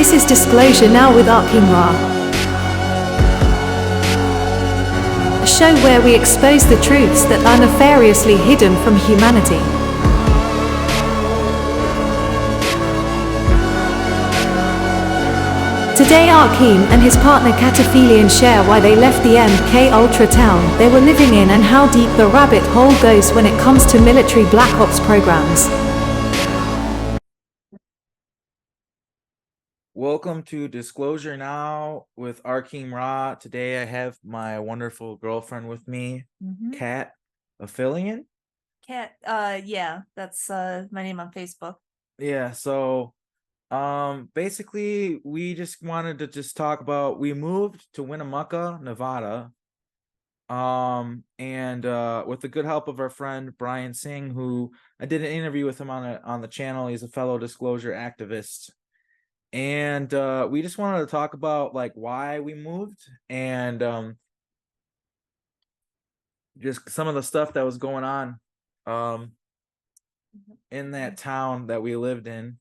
This is Disclosure Now with Arkheim, a show where we expose the truths that are nefariously hidden from humanity. Today Arkheim and his partner Cataphilian share why they left the MK Ultra town they were living in and how deep the rabbit hole goes when it comes to military black ops programs. Welcome to Disclosure Now with Arkheim Ra. Today I have my wonderful girlfriend with me, Cat Affilian. Cat, yeah, that's my name on Facebook. Yeah, so basically we just wanted to talk about, we moved to Winnemucca, Nevada. And with the good help of our friend Brian Singh, who I did an interview with him on the channel. He's a fellow disclosure activist. And we just wanted to talk about like why we moved and just some of the stuff that was going on in that town that we lived in,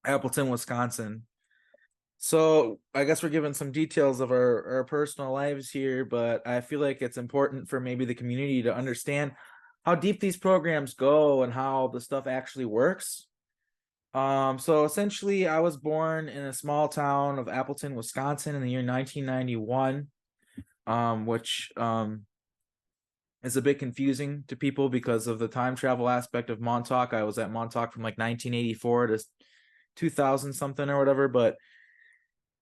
Appleton, Wisconsin. So I guess we're giving some details of our personal lives here, but I feel like it's important for maybe the community to understand how deep these programs go and how the stuff actually works. So essentially I was born in a small town of Appleton, Wisconsin in the year 1991, which is a bit confusing to people because of the time travel aspect of Montauk. I was at Montauk from like 1984 to 2000 something or whatever, but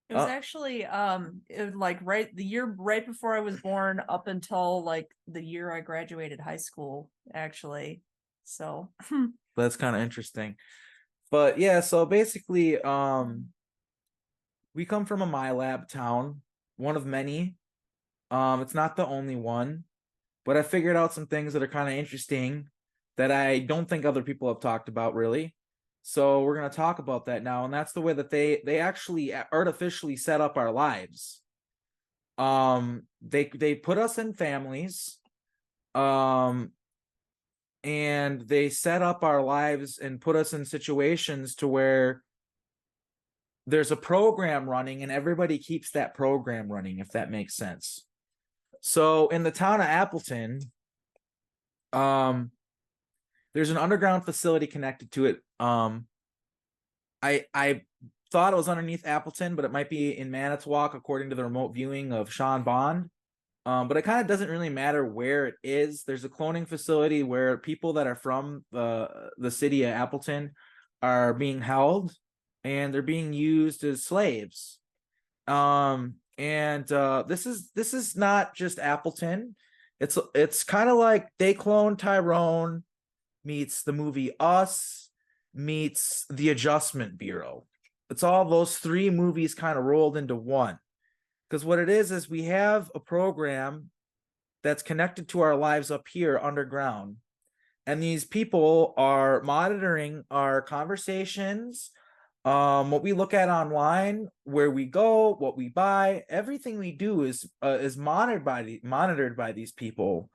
it was actually it was like the year right before I was born up until like the year I graduated high school, actually. So that's kind of interesting. But yeah, so basically, we come from a MILAB town, one of many. It's not the only one, but I figured out some things that are kind of interesting that I don't think other people have talked about really. So we're going to talk about that now, and that's the way that they actually artificially set up our lives. They put us in families. And they set up our lives and put us in situations to where there's a program running and everybody keeps that program running, if that makes sense. So in the town of Appleton, there's an underground facility connected to it. I thought it was underneath Appleton, but it might be in Manitowoc, according to the remote viewing of Sean Bond. But it kind of doesn't really matter where it is. There's a cloning facility where people that are from the city of Appleton are being held and they're being used as slaves. This is not just Appleton. It's kind of like They Clone Tyrone meets the movie Us meets The Adjustment Bureau. It's all those three movies kind of rolled into one. Because what it is we have a program that's connected to our lives up here underground. And these people are monitoring our conversations, what we look at online, where we go, what we buy. Everything we do is monitored by these people.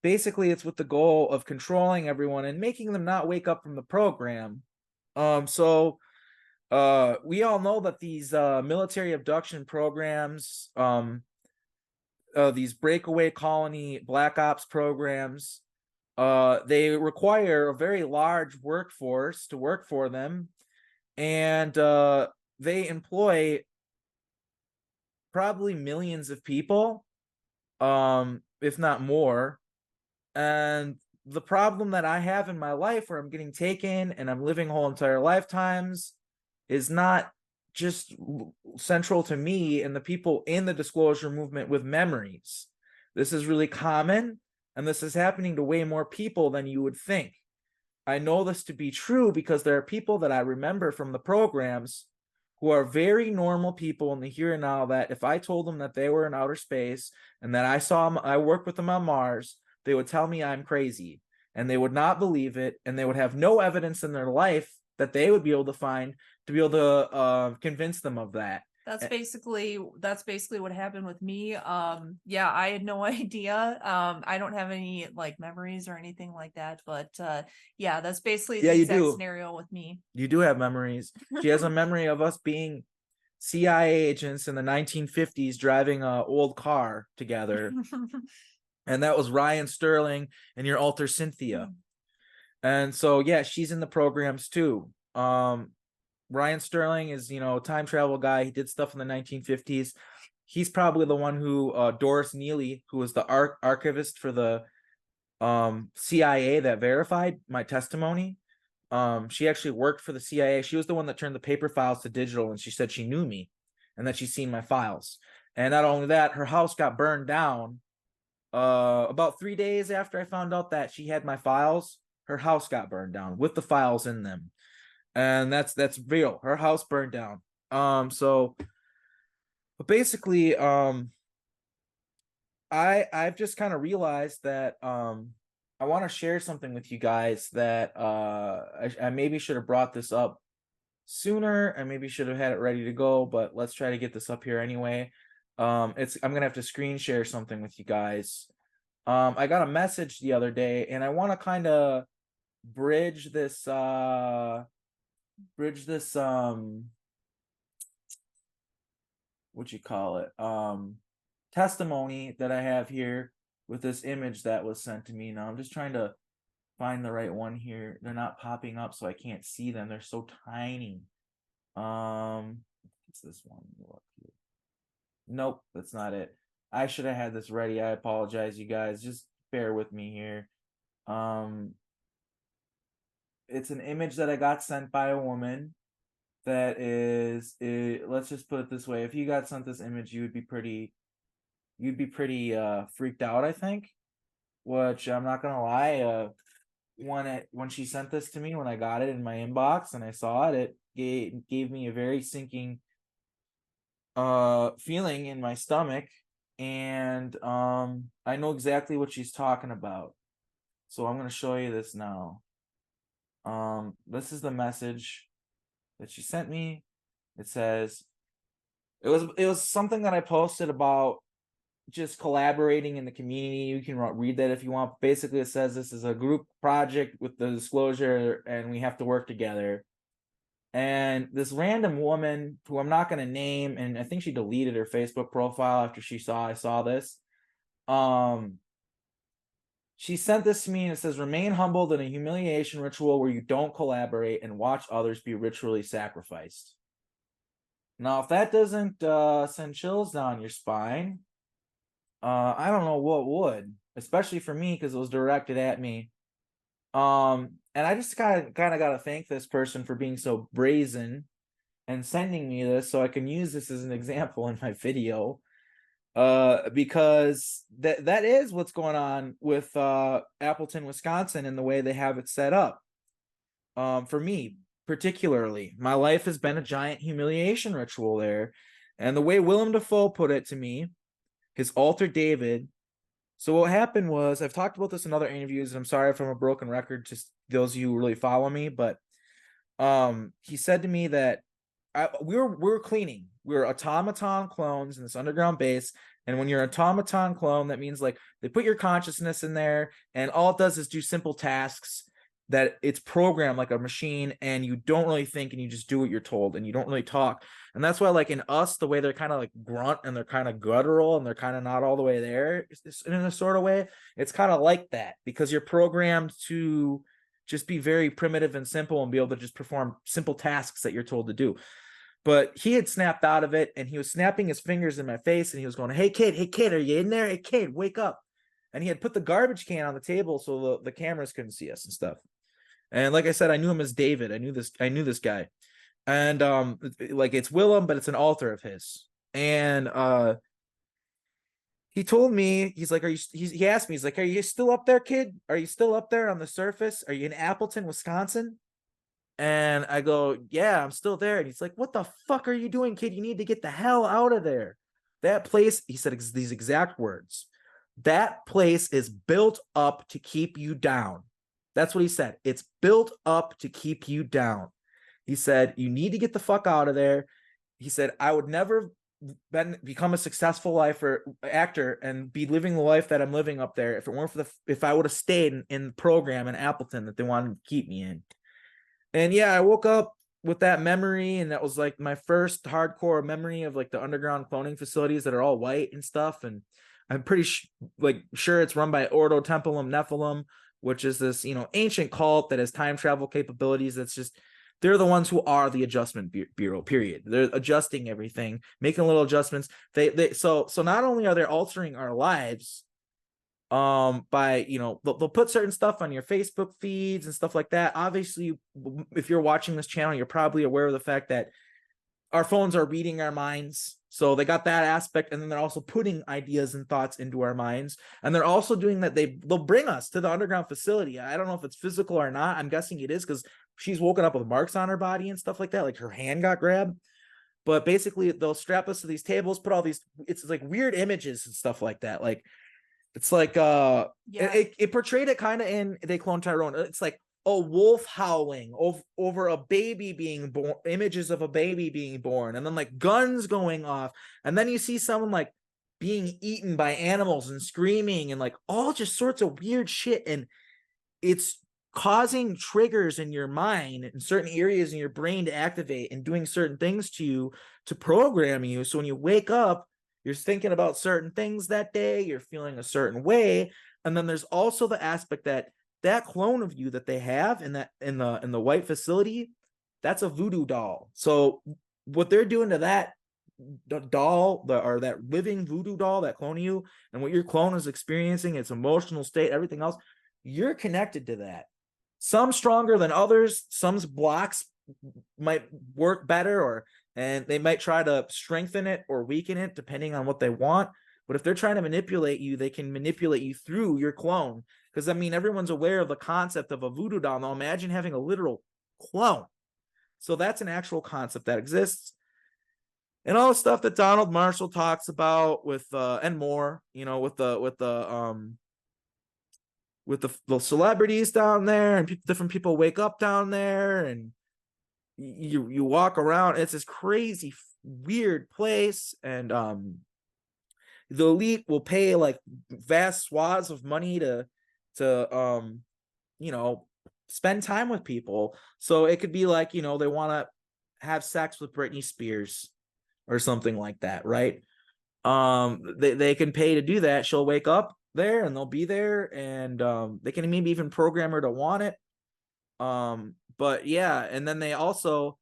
Basically it's with the goal of controlling everyone and making them not wake up from the program. We all know that these military abduction programs, these breakaway colony black ops programs, they require a very large workforce to work for them, and they employ probably millions of people, if not more. And the problem that I have in my life where I'm getting taken and I'm living whole entire lifetimes is not just central to me and the people in the disclosure movement with memories. This is really common, and this is happening to way more people than you would think. I know this to be true because there are people that I remember from the programs who are very normal people in the here and now that if I told them that they were in outer space and that I worked with them on Mars, they would tell me I'm crazy, and they would not believe it, and they would have no evidence in their life that they would be able to find to be able to convince them of that. That's basically what happened with me. Yeah, I had no idea. I don't have any like memories or anything like that, but yeah, that's basically Yeah, the you exact do. scenario with me. You do have memories. She has a memory of us being CIA agents in the 1950s driving a old car together. And that was Ryan Sterling and your alter Cynthia. And so yeah, she's in the programs too. Ryan Sterling is, time travel guy. He did stuff in the 1950s. He's probably the one who Doris Neely, who was the archivist for the CIA that verified my testimony. She actually worked for the CIA. She was the one that turned the paper files to digital, and she said she knew me and that she's seen my files. And not only that, her house got burned down about 3 days after I found out that she had my files. Her house got burned down with the files in them. And that's real. Her house burned down. So but basically, I've just kind of realized that I want to share something with you guys that I maybe should have brought this up sooner. I maybe should have had it ready to go, but let's try to get this up here anyway. I'm gonna have to screen share something with you guys. I got a message the other day, and I want to kind of bridge this what you call it, testimony that I have here with this image that was sent to me. Now I'm just trying to find the right one here. They're not popping up, so I can't see them. They're so tiny. It's this one. Look here. Nope, that's not it. I should have had this ready. I apologize, you guys. Just bear with me here. It's an image that I got sent by a woman that is, let's just put it this way. If you got sent this image, you'd be pretty freaked out, I think. Which I'm not gonna lie, when she sent this to me, when I got it in my inbox and I saw it, it gave me a very sinking feeling in my stomach. And I know exactly what she's talking about. So I'm gonna show you this now. This is the message that she sent me. It says, it was something that I posted about just collaborating in the community. You can read that if you want. Basically, it says this is a group project with the disclosure, and we have to work together. And this random woman, who I'm not going to name, and I think she deleted her Facebook profile after I saw this. She sent this to me, and it says, "Remain humbled in a humiliation ritual where you don't collaborate and watch others be ritually sacrificed." Now, if that doesn't send chills down your spine, I don't know what would, especially for me, because it was directed at me. And I just kind of got to thank this person for being so brazen and sending me this so I can use this as an example in my video. Because that is what's going on with Appleton, Wisconsin, and the way they have it set up. For me, particularly, my life has been a giant humiliation ritual there. And the way Willem Dafoe put it to me, his alter David. So what happened was, I've talked about this in other interviews, and I'm sorry if I'm a broken record, just those of you who really follow me, but he said to me that we were cleaning. We were automaton clones in this underground base, and when you're an automaton clone, that means like they put your consciousness in there, and all it does is do simple tasks that it's programmed like a machine, and you don't really think, and you just do what you're told, and you don't really talk. And that's why, like in Us, the way they're kind of like grunt and they're kind of guttural and they're kind of not all the way there in a sort of way, it's kind of like that, because you're programmed to just be very primitive and simple and be able to just perform simple tasks that you're told to do. But he had snapped out of it, and he was snapping his fingers in my face, and he was going, hey kid, are you in there? Hey kid, wake up. And he had put the garbage can on the table so the cameras couldn't see us and stuff. And like I said, I knew him as David. I knew this guy. And like it's Willem, but it's an alter of his. And he told me, he's like, he asked me, he's like, "Are you still up there, kid? Are you still up there on the surface? Are you in Appleton, Wisconsin?" And I go, "Yeah, I'm still there." And he's like, "What the fuck are you doing, kid? You need to get the hell out of there. That place," he said these exact words, "that place is built up to keep you down." That's what he said. It's built up to keep you down. He said, "You need to get the fuck out of there. he said, I would never become a successful actor and be living the life that I'm living up there if it weren't for if I would have stayed in the program in Appleton that they wanted to keep me in. And yeah, I woke up with that memory, and that was like my first hardcore memory of like the underground cloning facilities that are all white and stuff. And I'm pretty sure it's run by Ordo Tempelum Nephilim, which is this, ancient cult that has time travel capabilities. That's just, they're the ones who are the adjustment bureau, period. They're adjusting everything, making little adjustments. So not only are they altering our lives, by, they'll put certain stuff on your Facebook feeds and stuff like that. Obviously, if you're watching this channel, you're probably aware of the fact that our phones are reading our minds. So they got that aspect, and then they're also putting ideas and thoughts into our minds. And they're also doing that. They'll bring us to the underground facility. I don't know if it's physical or not. I'm guessing it is, because she's woken up with marks on her body and stuff like that. Like her hand got grabbed. But basically, they'll strap us to these tables, put all these, it's like weird images and stuff like that. Like, it's like it portrayed it kind of in They Clone Tyrone. It's like a wolf howling over a baby being born, images of a baby being born, and then like guns going off, and then you see someone like being eaten by animals and screaming, and like all just sorts of weird shit. And it's causing triggers in your mind in certain areas in your brain to activate and doing certain things to you to program you. So when you wake up, you're thinking about certain things that day, you're feeling a certain way. And then there's also the aspect that clone of you that they have in the white facility, that's a voodoo doll. So what they're doing to that doll, or that living voodoo doll, that clone of you, and what your clone is experiencing, its emotional state, everything else, you're connected to that. Some stronger than others. Some blocks might work better, and they might try to strengthen it or weaken it depending on what they want. But if they're trying to manipulate you, they can manipulate you through your clone. Because, I mean, everyone's aware of the concept of a voodoo doll. Now imagine having a literal clone. So that's an actual concept that exists. And all the stuff that Donald Marshall talks about with and more, with the celebrities down there, and different people wake up down there, and you walk around. It's this crazy weird place, and the elite will pay like vast swaths of money to spend time with people. So it could be like, they want to have sex with Britney Spears or something like that, right? They can pay to do that. She'll wake up there and they'll be there, and they can maybe even program her to want it. But yeah, and then they also,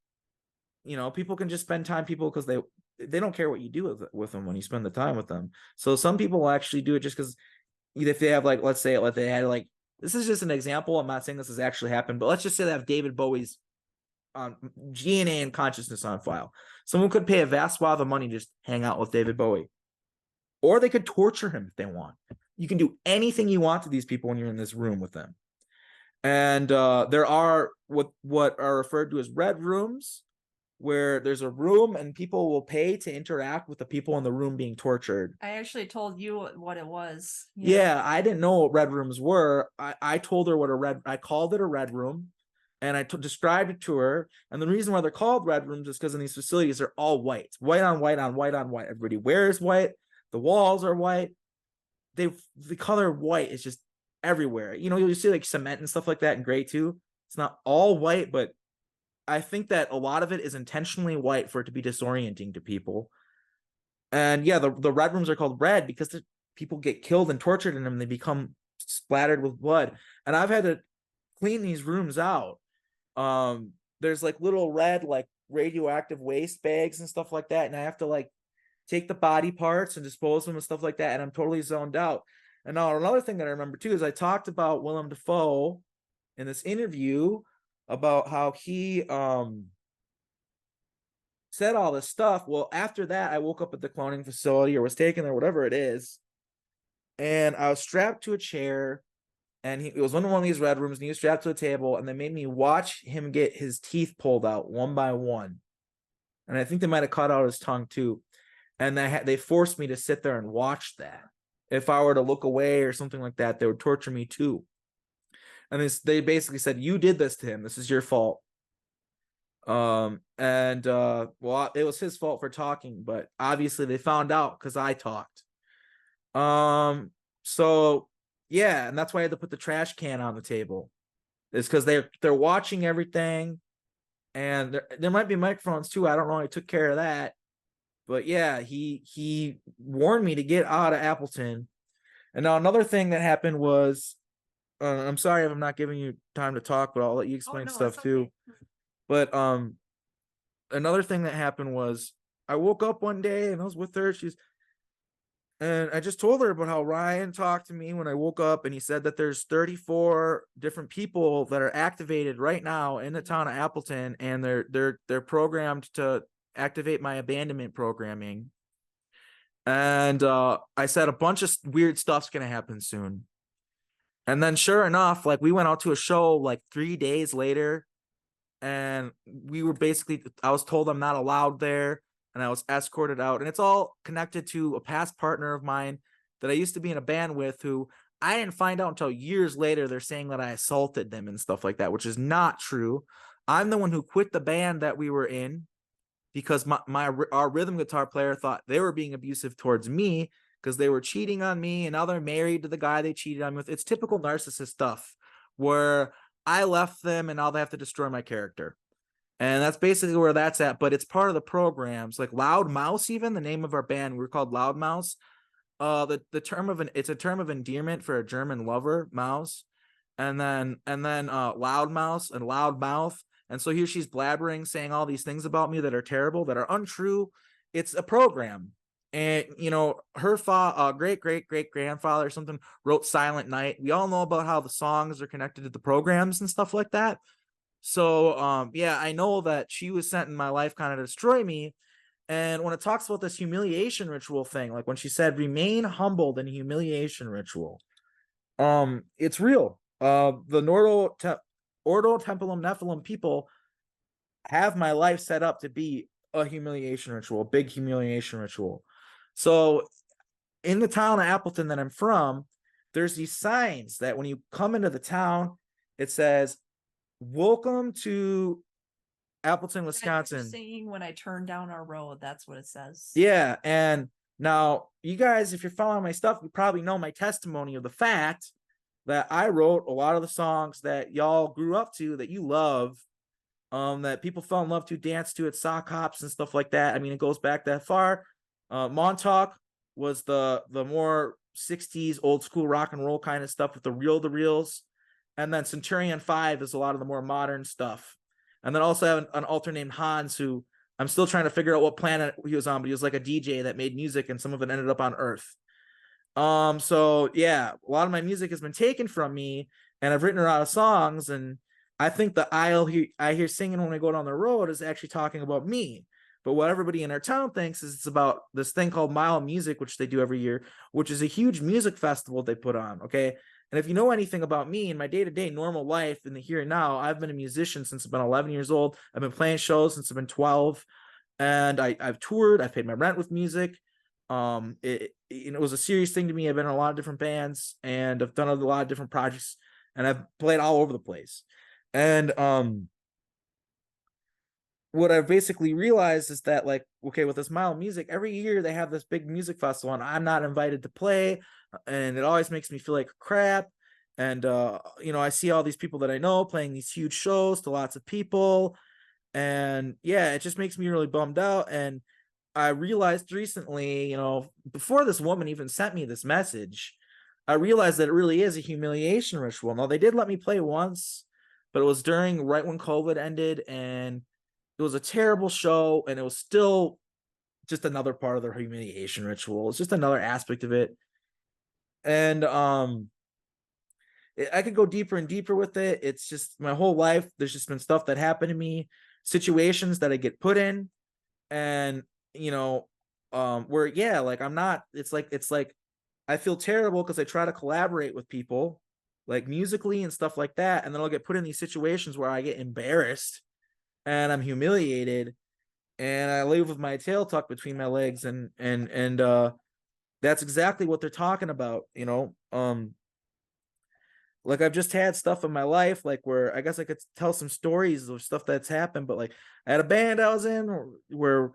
people can just spend time because they don't care what you do with them when you spend the time with them. So some people will actually do it just because if they have, like, let's say like they had, like, this is just an example, I'm not saying this has actually happened, but let's just say they have David Bowie's DNA and consciousness on file. Someone could pay a vast swath of money to just hang out with David Bowie, or they could torture him if they want. You can do anything you want to these people when you're in this room with them. And there are what are referred to as red rooms, where there's a room and people will pay to interact with the people in the room being tortured. I actually told you what it was. Yeah, I didn't know what red rooms were. I told her I called it a red room, and I described it to her. And the reason why they're called red rooms is because in these facilities, they're all white. White on white on white on white. Everybody wears white. The walls are white. The color white is just everywhere. You'll see like cement and stuff like that in gray too. It's not all white, but I think that a lot of it is intentionally white for it to be disorienting to people. And yeah, the red rooms are called red because people get killed and tortured in them. They become splattered with blood. And I've had to clean these rooms out. There's like little red, like radioactive waste bags and stuff like that. And I have to like take the body parts and dispose of them and stuff like that. And I'm totally zoned out. And now another thing that I remember too is I talked about Willem Dafoe in this interview about how he said all this stuff. Well, after that, I woke up at the cloning facility, or was taken there, whatever it is, and I was strapped to a chair, and it was one of these red rooms, and he was strapped to a table, and they made me watch him get his teeth pulled out one by one, and I think they might have cut out his tongue too, and they forced me to sit there and watch that. If I were to look away or something like that, they would torture me too. And they basically said, you did this to him. This is your fault. Well, it was his fault for talking, but obviously they found out because I talked. So yeah, and that's why I had to put the trash can on the table. It's because they're watching everything, and there might be microphones too. I don't know. I took care of that, but yeah, he warned me to get out of Appleton. And now another thing that happened was, I'm sorry if I'm not giving you time to talk, but I'll let you explain stuff too. But another thing that happened was I woke up one day and I was with her. And I just told her about how Ryan talked to me when I woke up, and he said that there's 34 different people that are activated right now in the town of Appleton, and they're programmed to activate my abandonment programming. And I said a bunch of weird stuff's gonna happen soon. And then sure enough, like we went out to a show like 3 days later, and we were basically, I was told I'm not allowed there, and I was escorted out. And it's all connected to a past partner of mine that I used to be in a band with, who I didn't find out until years later. They're saying that I assaulted them and stuff like that, which is not true. I'm the one who quit the band that we were in because our rhythm guitar player thought they were being abusive towards me because they were cheating on me, and now they're married to the guy they cheated on with. It's typical narcissist stuff where I left them and now they have to destroy my character. And that's basically where that's at. But it's part of the programs, like Loud Mouse, even the name of our band, we were called Loud Mouse. The term of it's a term of endearment for a German lover, mouse. And then Loud Mouse and Loud Mouth. And so here she's blabbering, saying all these things about me that are terrible, that are untrue. It's a program. And her great grandfather or something wrote Silent Night. We all know about how the songs are connected to the programs and stuff like that. So yeah, I know that she was sent in my life kind of to destroy me. And when it talks about this humiliation ritual thing, like when she said remain humbled in humiliation ritual, it's real. The Ordo Templum Nephilim people have my life set up to be a humiliation ritual, a big humiliation ritual. So in the town of Appleton that I'm from, there's these signs that when you come into the town, it says, "Welcome to Appleton, Wisconsin." Saying when I turn down our road, that's what it says. Yeah, and now you guys, if you're following my stuff, you probably know my testimony of the fact that I wrote a lot of the songs that y'all grew up to, that you love, that people fell in love to, dance to at sock hops and stuff like that. I mean, it goes back that far. Montauk was the more 60s old school rock and roll kind of stuff with the reels. And then Centurion 5 is a lot of the more modern stuff. And then also have an alter named Hans, who I'm still trying to figure out what planet he was on, but he was like a DJ that made music, and some of it ended up on Earth. So yeah, a lot of my music has been taken from me, and I've written a lot of songs, and I think the I hear singing when I go down the road is actually talking about me. But what everybody in our town thinks is it's about this thing called MILAB Music, which they do every year, which is a huge music festival they put on. Okay. And if you know anything about me in my day-to-day normal life in the here and now, I've been a musician since I've been 11 years old. I've been playing shows since I've been 12, and I've toured. I've paid my rent with music. It was a serious thing to me. I've been in a lot of different bands, and I've done a lot of different projects, and I've played all over the place. And what I've basically realized is that, like, okay, with this MILAB Music, every year they have this big music festival, and I'm not invited to play, and it always makes me feel like crap. And I see all these people that I know playing these huge shows to lots of people, and yeah, it just makes me really bummed out. And I realized recently, before this woman even sent me this message, I realized that it really is a humiliation ritual. Now, they did let me play once, but it was right when COVID ended, and it was a terrible show, and it was still just another part of their humiliation ritual. It's just another aspect of it. And I could go deeper and deeper with it. It's just my whole life. There's just been stuff that happened to me, situations that I get put in, and where yeah, like I'm not. It's like I feel terrible because I try to collaborate with people, like musically and stuff like that, and then I'll get put in these situations where I get embarrassed and I'm humiliated, and I live with my tail tucked between my legs, and that's exactly what they're talking about. like I've just had stuff in my life, like where I guess I could tell some stories of stuff that's happened, but like I had a band I was in where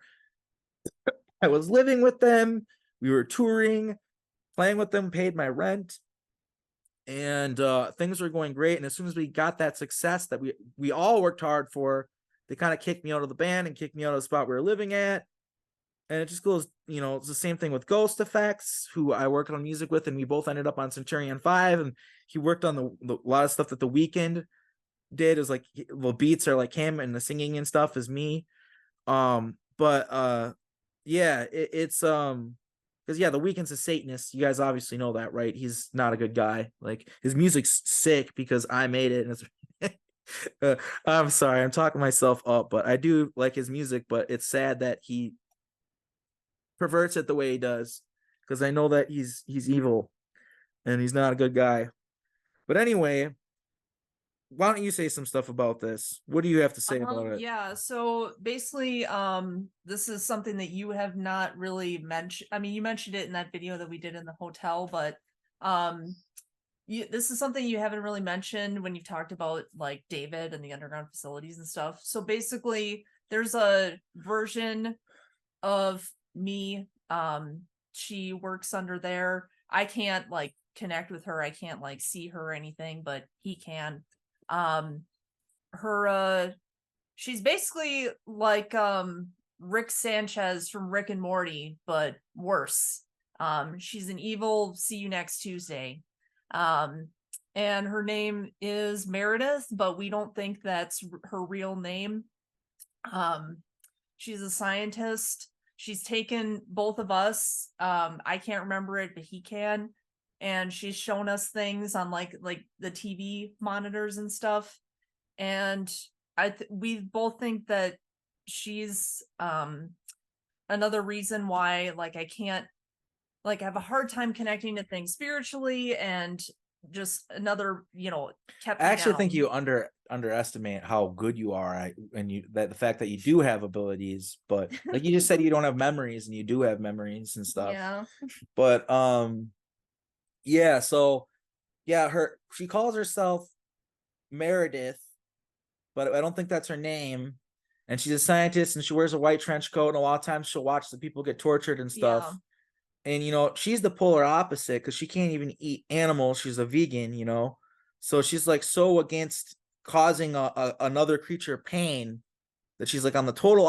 I was living with them, we were touring, playing with them, paid my rent, and things were going great. And as soon as we got that success that we all worked hard for, they kind of kicked me out of the band and kicked me out of the spot we were living at. And it just goes, you know, it's the same thing with Ghost Effects, who I worked on music with, and we both ended up on Centurion 5, and he worked on a lot of stuff that The Weeknd did. Is like the beats are like him, and the singing and stuff is me. But yeah, it's because yeah, The Weeknd's a Satanist. You guys obviously know that, right? He's not a good guy. Like his music's sick because I made it, and it's I'm sorry, I'm talking myself up, but I do like his music. But it's sad that he perverts it the way he does, because I know that he's evil and he's not a good guy. But anyway, why don't you say some stuff about this? What do you have to say about it? Yeah, so basically, this is something that you have not really mentioned. I mean, you mentioned it in that video that we did in the hotel, but this is something you haven't really mentioned when you've talked about like David and the underground facilities and stuff. So basically, there's a version of me. She works under there. I can't like connect with her. I can't like see her or anything, but he can. She's basically like Rick Sanchez from Rick and Morty, but worse. She's an evil see you next Tuesday. And her name is Meredith, but we don't think that's her real name. She's a scientist. She's taken both of us. I can't remember it, but he can. And she's shown us things on like the TV monitors and stuff. And we both think that she's another reason why like I can't like have a hard time connecting to things spiritually, and just another, you know, kept I actually down. think you underestimate how good you are, and the fact that you do have abilities, but like you just said, you don't have memories, and you do have memories and stuff. Yeah. But yeah, so yeah, she calls herself Meredith, but I don't think that's her name. And she's a scientist, and she wears a white trench coat, and a lot of times she'll watch the people get tortured and stuff. Yeah. And you know, she's the polar opposite, because she can't even eat animals. She's a vegan, you know, so she's like so against causing another creature pain that she's like on the total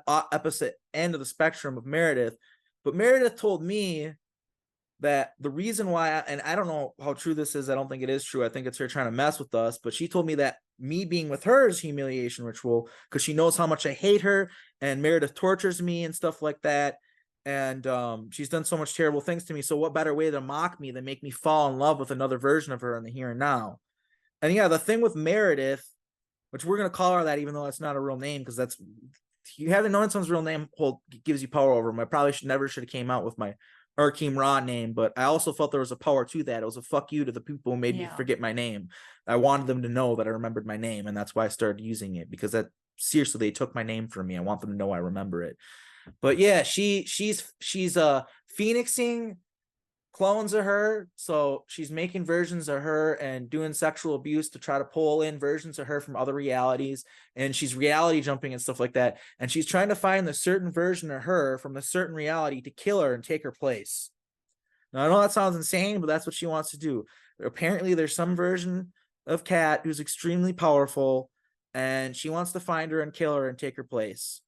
opposite end of the spectrum of Meredith. But Meredith told me that the reason why, and I don't know how true this is, I don't think it is true, I think it's her trying to mess with us, but she told me that me being with her is humiliation ritual, because she knows how much I hate her, and Meredith tortures me and stuff like that. And she's done so much terrible things to me, so what better way to mock me than make me fall in love with another version of her in the here and now. And yeah, the thing with Meredith, which we're going to call her that even though that's not a real name, because that's, you haven't known someone's real name gives you power over them. I probably should have came out with my Arkheim Ra name, but I also felt there was a power to that. It was a fuck you to the people who made me forget my name. I wanted them to know that I remembered my name, and that's why I started using it, because that seriously, they took my name from me. I want them to know I remember it. But yeah, she's phoenixing clones of her, so she's making versions of her and doing sexual abuse to try to pull in versions of her from other realities, and she's reality jumping and stuff like that, and she's trying to find the certain version of her from a certain reality to kill her and take her place. Now I know that sounds insane, but that's what she wants to do. Apparently there's some version of Kat who's extremely powerful, and she wants to find her and kill her and take her place.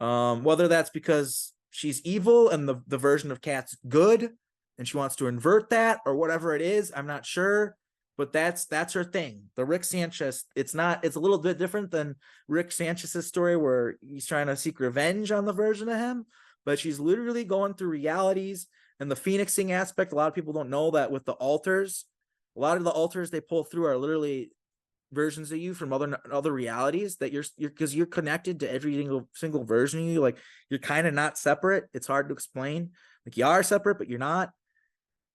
Whether that's because she's evil and the version of Kat's good and she wants to invert that, or whatever it is, I'm not sure, but that's her thing. The Rick Sanchez, it's a little bit different than Rick Sanchez's story where he's trying to seek revenge on the version of him, but she's literally going through realities. And the phoenixing aspect, a lot of people don't know that with the altars, a lot of the altars they pull through are literally versions of you from other realities, that you're because you're connected to every single version of you. Like, you're kind of not separate. It's hard to explain. Like, you are separate, but you're not.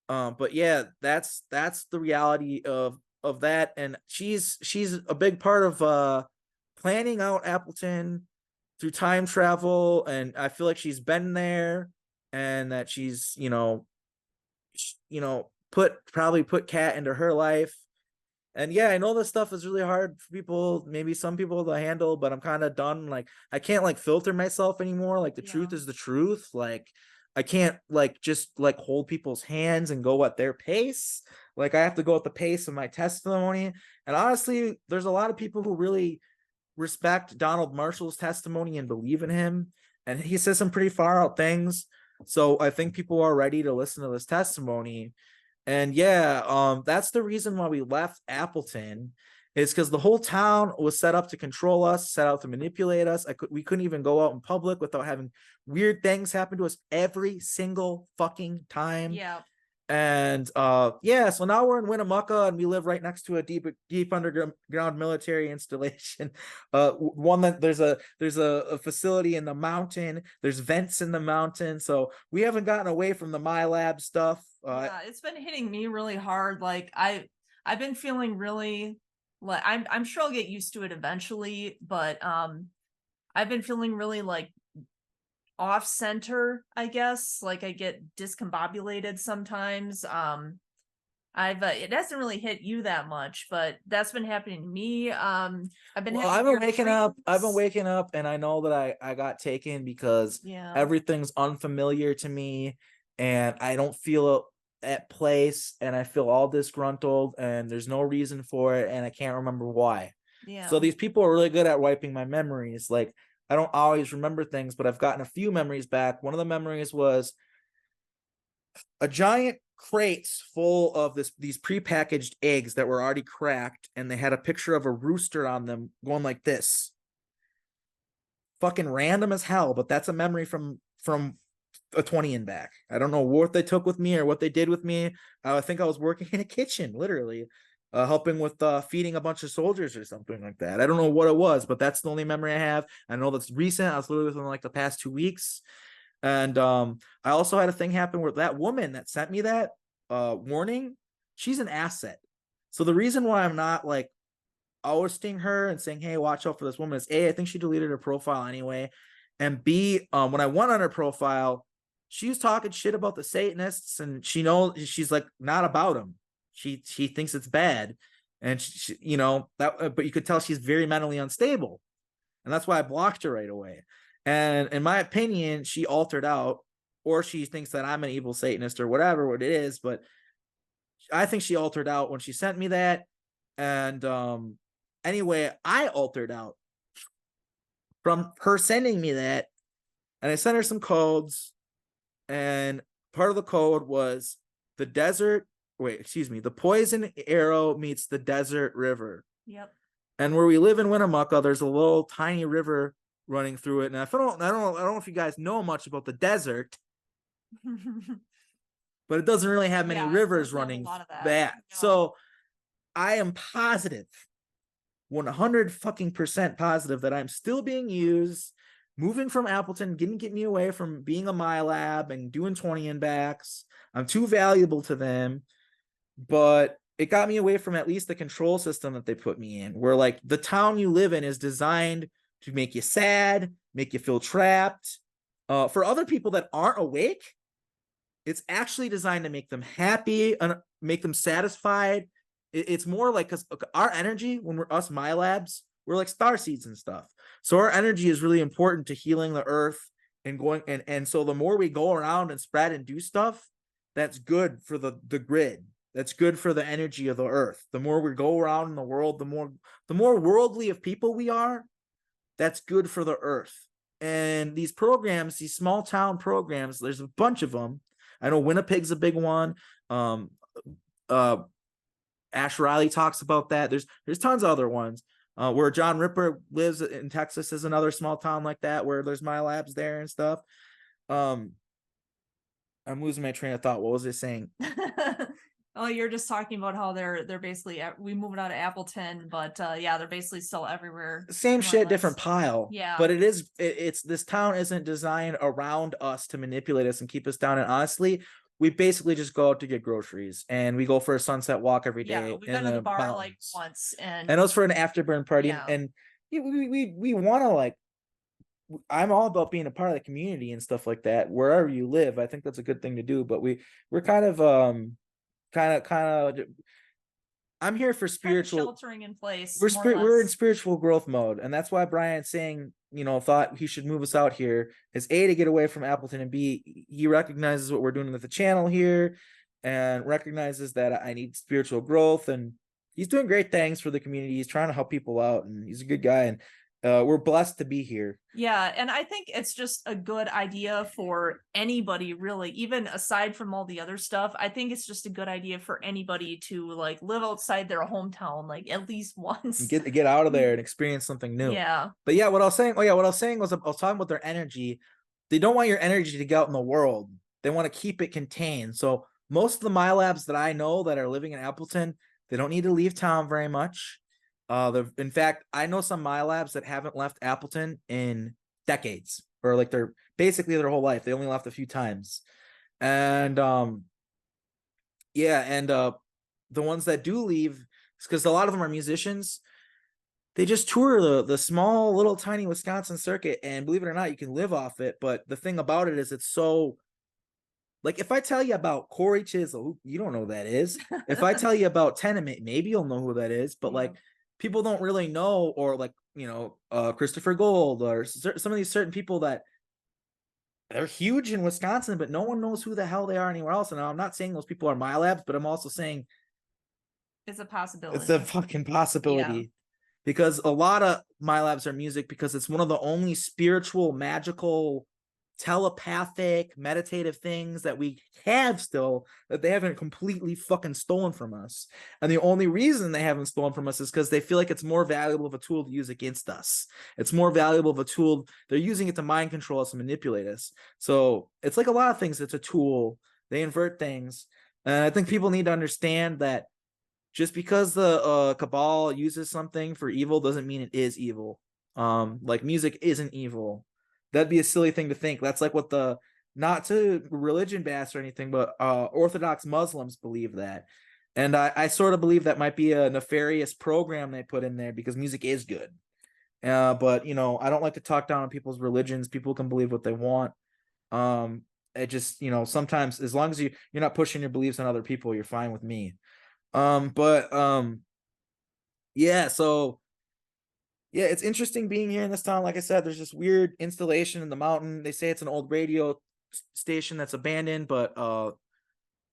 But yeah, that's the reality of that. And she's a big part of planning out Appleton through time travel, and I feel like she's been there, and that she's probably put Kat into her life. And yeah, I know this stuff is really hard for people, maybe some people to handle, but I'm kind of done. Like, I can't like filter myself anymore. Like, the truth is the truth. Like, I can't like just like hold people's hands and go at their pace. Like, I have to go at the pace of my testimony. And honestly, there's a lot of people who really respect Donald Marshall's testimony and believe in him. And he says some pretty far out things. So I think people are ready to listen to this testimony. And yeah, that's the reason why we left Appleton, is because the whole town was set up to control us, set out to manipulate us. We couldn't even go out in public without having weird things happen to us every single fucking time. Yeah. And yeah, so now we're in Winnemucca, and we live right next to a deep underground military installation. One that there's a facility in the mountain, there's vents in the mountain, so we haven't gotten away from the MILAB stuff. Yeah, it's been hitting me really hard. Like, I've been feeling really, like, I'm sure I'll get used to it eventually, but I've been feeling really like off center, I guess. Like, I get discombobulated sometimes. It hasn't really hit you that much, but that's been happening to me. I've been waking up. I've been waking up, and I know that I got taken because everything's unfamiliar to me, and I don't feel at place, and I feel all disgruntled, and there's no reason for it, and I can't remember why. Yeah. So these people are really good at wiping my memories. Like, I don't always remember things, but I've gotten a few memories back. One of the memories was a giant crates full of these prepackaged eggs that were already cracked, and they had a picture of a rooster on them going like this. Fucking random as hell, but that's a memory from a 20 and back. I don't know what they took with me or what they did with me. I think I was working in a kitchen, literally. Helping with feeding a bunch of soldiers or something like that. I don't know what it was, but that's the only memory I have. I know that's recent. I was literally within like the past 2 weeks. And I also had a thing happen where that woman that sent me that warning, she's an asset. So the reason why I'm not like ousting her and saying, hey, watch out for this woman, is A, I think she deleted her profile anyway. And B, when I went on her profile, she was talking shit about the Satanists, and she knows she's like not about them. She thinks it's bad, and she that, but you could tell she's very mentally unstable, and that's why I blocked her right away. And in my opinion, she altered out, or she thinks that I'm an evil Satanist or whatever what it is. But I think she altered out when she sent me that. And anyway, I altered out from her sending me that, and I sent her some codes, and part of the code was the poison arrow meets the desert river. Yep. And where we live in Winnemucca, there's a little tiny river running through it. And I don't know if you guys know much about the desert, but it doesn't really have many rivers running that. Yeah. So I am positive, 100% positive, that I'm still being used. Moving from Appleton didn't get me away from being a MILAB and doing 20 and backs. I'm too valuable to them, but it got me away from at least the control system that they put me in, where like the town you live in is designed to make you sad, make you feel trapped. For other people that aren't awake, it's actually designed to make them happy and make them satisfied. It's more like, because our energy, when we're us MILABs, we're like star seeds and stuff. So our energy is really important to healing the earth and going, and so the more we go around and spread and do stuff, that's good for the grid. That's good for the energy of the earth. The more we go around in the world, the more worldly of people we are, that's good for the earth. And these programs, these small town programs, there's a bunch of them. I know Winnipeg's a big one. Ash Riley talks about that. There's tons of other ones. Where John Ripper lives in Texas is another small town like that, where there's MILABs there and stuff. I'm losing my train of thought. What was I saying? Oh, you're just talking about how they're basically, we moved out of Appleton, but yeah, they're basically still everywhere. Same shit, different pile. Yeah. But it's this town isn't designed around us to manipulate us and keep us down. And honestly, we basically just go out to get groceries, and we go for a sunset walk every day. Yeah, we've been to the bar like once, and it was for an afterburn party. Yeah. And we want to like, I'm all about being a part of the community and stuff like that wherever you live. I think that's a good thing to do. But we're kind of I'm here for Kind of spiritual. sheltering in place. We're in spiritual growth mode, and that's why Brian's saying, thought he should move us out here is A, to get away from Appleton, and B, he recognizes what we're doing with the channel here and recognizes that I need spiritual growth, and he's doing great things for the community. He's trying to help people out, and he's a good guy, and we're blessed to be here. Yeah, and I think it's just a good idea for anybody, really, even aside from all the other stuff. I think it's just a good idea for anybody to like live outside their hometown, like at least once. Get out of there and experience something new. Yeah. But yeah, what I was saying was I was talking about their energy. They don't want your energy to go out in the world. They want to keep it contained. So most of the MILABs that I know that are living in Appleton, they don't need to leave town very much. In fact, I know some MILABs that haven't left Appleton in decades, or like they're basically their whole life. They only left a few times. And the ones that do leave, because a lot of them are musicians, they just tour the small little tiny Wisconsin circuit, and believe it or not, you can live off it. But the thing about it is it's so, like, if I tell you about Corey Chisel, you don't know who that is. If I tell you about Tenement, maybe you'll know who that is. But like, people don't really know, or like, Christopher Gold, or some of these certain people that they're huge in Wisconsin, but no one knows who the hell they are anywhere else. And I'm not saying those people are MILABs, but I'm also saying it's a possibility. It's a fucking possibility. Because a lot of MILABs are music, because it's one of the only spiritual, magical, telepathic, meditative things that we have still, that they haven't completely fucking stolen from us. And the only reason they haven't stolen from us is because they feel like it's more valuable of a tool to use against us. It's more valuable of a tool. They're using it to mind control us and manipulate us. So it's like a lot of things. It's a tool. They invert things. And I think people need to understand that just because the cabal uses something for evil doesn't mean it is evil. Like, music isn't evil. That'd be a silly thing to think. That's like what not to religion bash or anything, but Orthodox Muslims believe that. And I sort of believe that might be a nefarious program they put in there, because music is good. But, I don't like to talk down on people's religions. People can believe what they want. It just, sometimes, as long as you're not pushing your beliefs on other people, you're fine with me. It's interesting being here in this town. Like I said, there's this weird installation in the mountain. They say it's an old radio station that's abandoned, but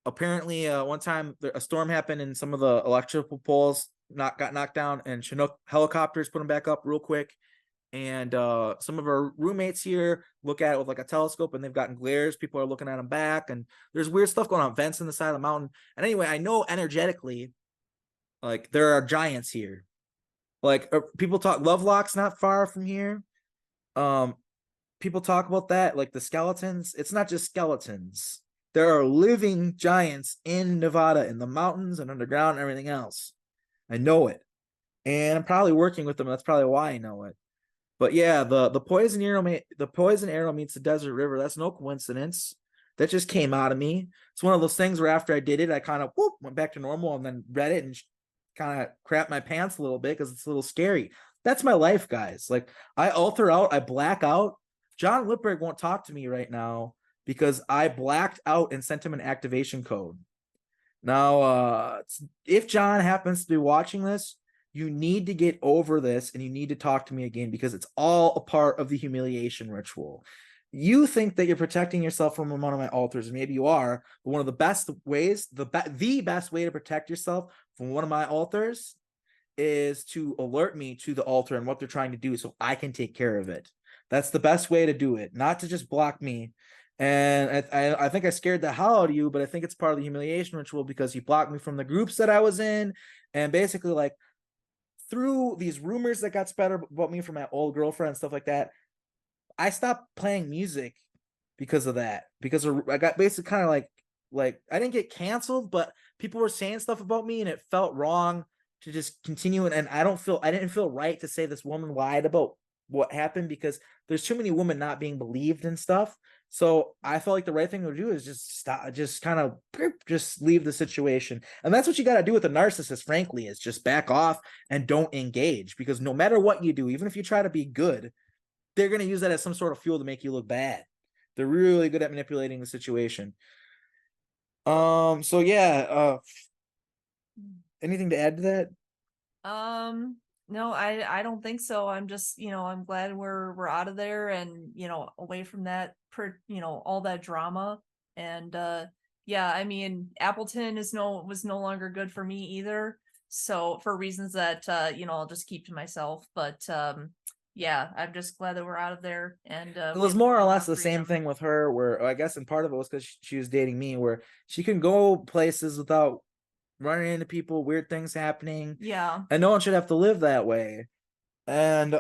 apparently one time a storm happened and some of the electrical poles got knocked down, and Chinook helicopters put them back up real quick. And some of our roommates here look at it with like a telescope, and they've gotten glares. People are looking at them back, and there's weird stuff going on, vents in the side of the mountain. And anyway, I know energetically, like, there are giants here. Like, people talk Lovelock's not far from here. People talk about that, like the skeletons. It's not just skeletons. There are living giants in Nevada, in the mountains and underground and everything else. I know it, and I'm probably working with them. That's probably why I know it. But yeah, the poison arrow meets the desert river. That's no coincidence. That just came out of me. It's one of those things where after I did it, I kind of went back to normal, and then read it and kind of crap my pants a little bit because it's a little scary. That's my life, guys. Like, I alter out, I black out. John Whitberg won't talk to me right now because I blacked out and sent him an activation code. Now, if John happens to be watching this, you need to get over this, and you need to talk to me again, because it's all a part of the humiliation ritual. You think that you're protecting yourself from one of my altars, and maybe you are, but one of the best ways, the best way to protect yourself from one of my altars is to alert me to the altar and what they're trying to do, so I can take care of it. That's the best way to do it, not to just block me. And I think I scared the hell out of you, but I think it's part of the humiliation ritual, because you blocked me from the groups that I was in, and basically, like, through these rumors that got spread about me from my old girlfriend and stuff like that, I stopped playing music because of that. Because I got basically kind of like I didn't get canceled, but people were saying stuff about me, and it felt wrong to just continue. And I didn't feel right to say this woman lied about what happened, because there's too many women not being believed and stuff. So I felt like the right thing to do is just stop, just leave the situation. And that's what you got to do with a narcissist, frankly, is just back off and don't engage, because no matter what you do, even if you try to be good, they're going to use that as some sort of fuel to make you look bad. They're really good at manipulating the situation. anything to add to that? No, I don't think so. I'm just, I'm glad we're out of there and, away from that, all that drama. And, yeah, I mean, Appleton was no longer good for me either. So for reasons that, I'll just keep to myself, but, yeah, I'm just glad that we're out of there. And, It was more or less the same thing with her, where I guess, and part of it was because she was dating me, where she can go places without running into people, weird things happening. Yeah. And no one should have to live that way. And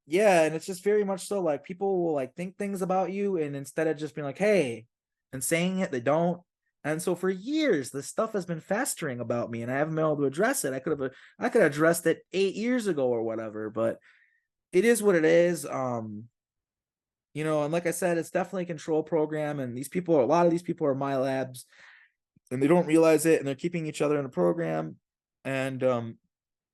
yeah, and it's just very much so like people will like think things about you, and instead of just being like, hey, and saying it, they don't. And so for years, this stuff has been festering about me, and I haven't been able to address it. I could have addressed it 8 years ago or whatever, but it is what it is. And like I said, it's definitely a control program, and a lot of these people are MILABs, and they don't realize it, and they're keeping each other in a program. And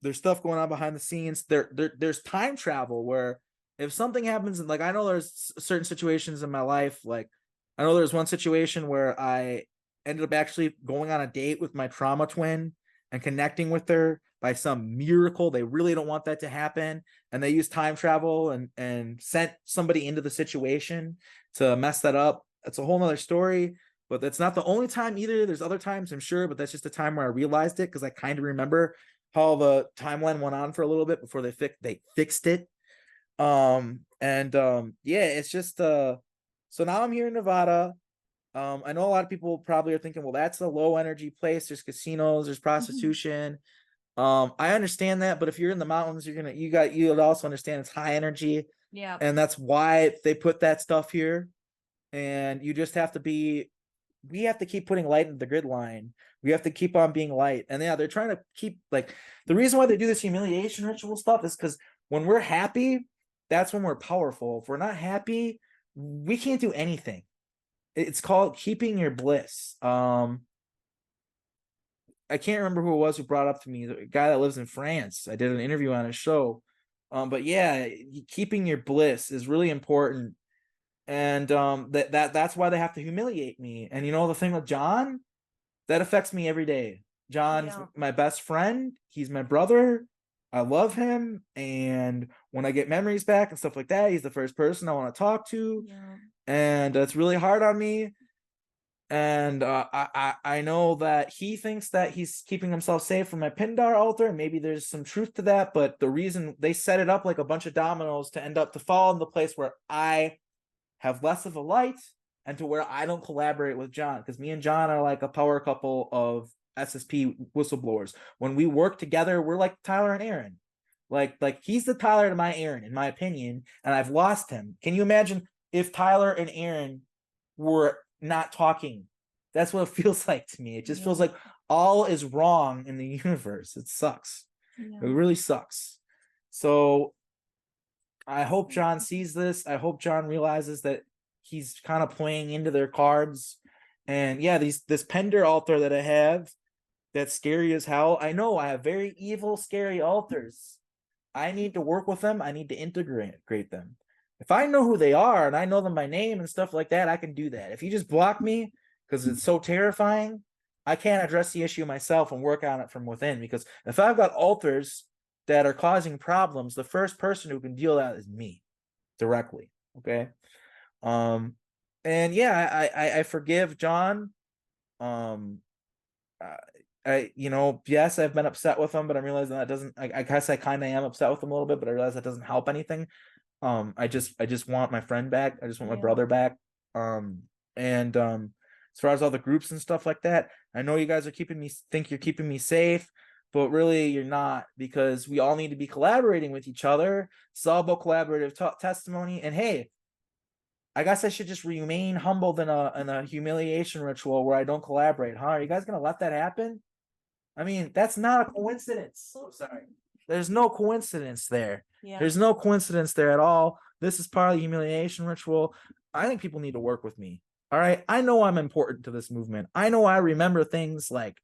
there's stuff going on behind the scenes. There's time travel where if something happens, and like I know there's certain situations in my life, like I know there's one situation where I ended up actually going on a date with my trauma twin and connecting with her by some miracle. They really don't want that to happen, and they use time travel and sent somebody into the situation to mess that up. That's a whole nother story, but that's not the only time either. There's other times, I'm sure, but that's just a time where I realized it, because I kind of remember how the timeline went on for a little bit before they fixed it. Yeah, it's just so now I'm here in Nevada. I know a lot of people probably are thinking, well, that's a low energy place. There's casinos, there's prostitution. I understand that, but if you're in the mountains, you'd also understand it's high energy. Yeah. And that's why they put that stuff here. And you just have to we have to keep putting light in the grid line. We have to keep on being light. And yeah, they're trying to keep, like, the reason why they do this humiliation ritual stuff is because when we're happy, that's when we're powerful. If we're not happy, we can't do anything. It's called keeping your bliss. I can't remember who it was who brought up to me, the guy that lives in France. I did an interview on his show. But yeah, keeping your bliss is really important. And that's why they have to humiliate me. And the thing with John, that affects me every day. John's my best friend. He's my brother. I love him. And when I get memories back and stuff like that, he's the first person I want to talk to. Yeah. And it's really hard on me. And I know that he thinks that he's keeping himself safe from my Pindar altar, and maybe there's some truth to that, but the reason they set it up like a bunch of dominoes to end up to fall in the place where I have less of a light and to where I don't collaborate with John, because me and John are like a power couple of SSP whistleblowers. When we work together, we're like Tyler and Aaron. Like he's the Tyler to my Aaron, in my opinion, and I've lost him. Can you imagine if Tyler and Aaron were not talking? That's what it feels like to me. It just feels like all is wrong in the universe. It sucks. It really sucks. So I hope John sees this. I hope John realizes that he's kind of playing into their cards. And yeah, this Pender altar that I have, that's scary as hell. I know I have very evil, scary altars. I need to work with them. I need to integrate them. If I know who they are and I know them by name and stuff like that, I can do that. If you just block me because it's so terrifying, I can't address the issue myself and work on it from within. Because if I've got altars that are causing problems, the first person who can deal with that is me directly. Okay. And yeah, I forgive John. Yes, I've been upset with him, but I'm realizing that doesn't, I guess I kind of am upset with him a little bit, but I realize that doesn't help anything. I just want my friend back. I just want my brother back. As far as all the groups and stuff like that, I know you guys are think you're keeping me safe, but really you're not, because we all need to be collaborating with each other. It's all about collaborative testimony. And hey, I guess I should just remain humbled in a humiliation ritual where I don't collaborate, huh? Are you guys gonna let that happen? I mean, that's not a coincidence. So sorry. There's no coincidence there. Yeah. There's no coincidence there at all. This is part of the humiliation ritual. I think people need to work with me. All right. I know I'm important to this movement. I know I remember things like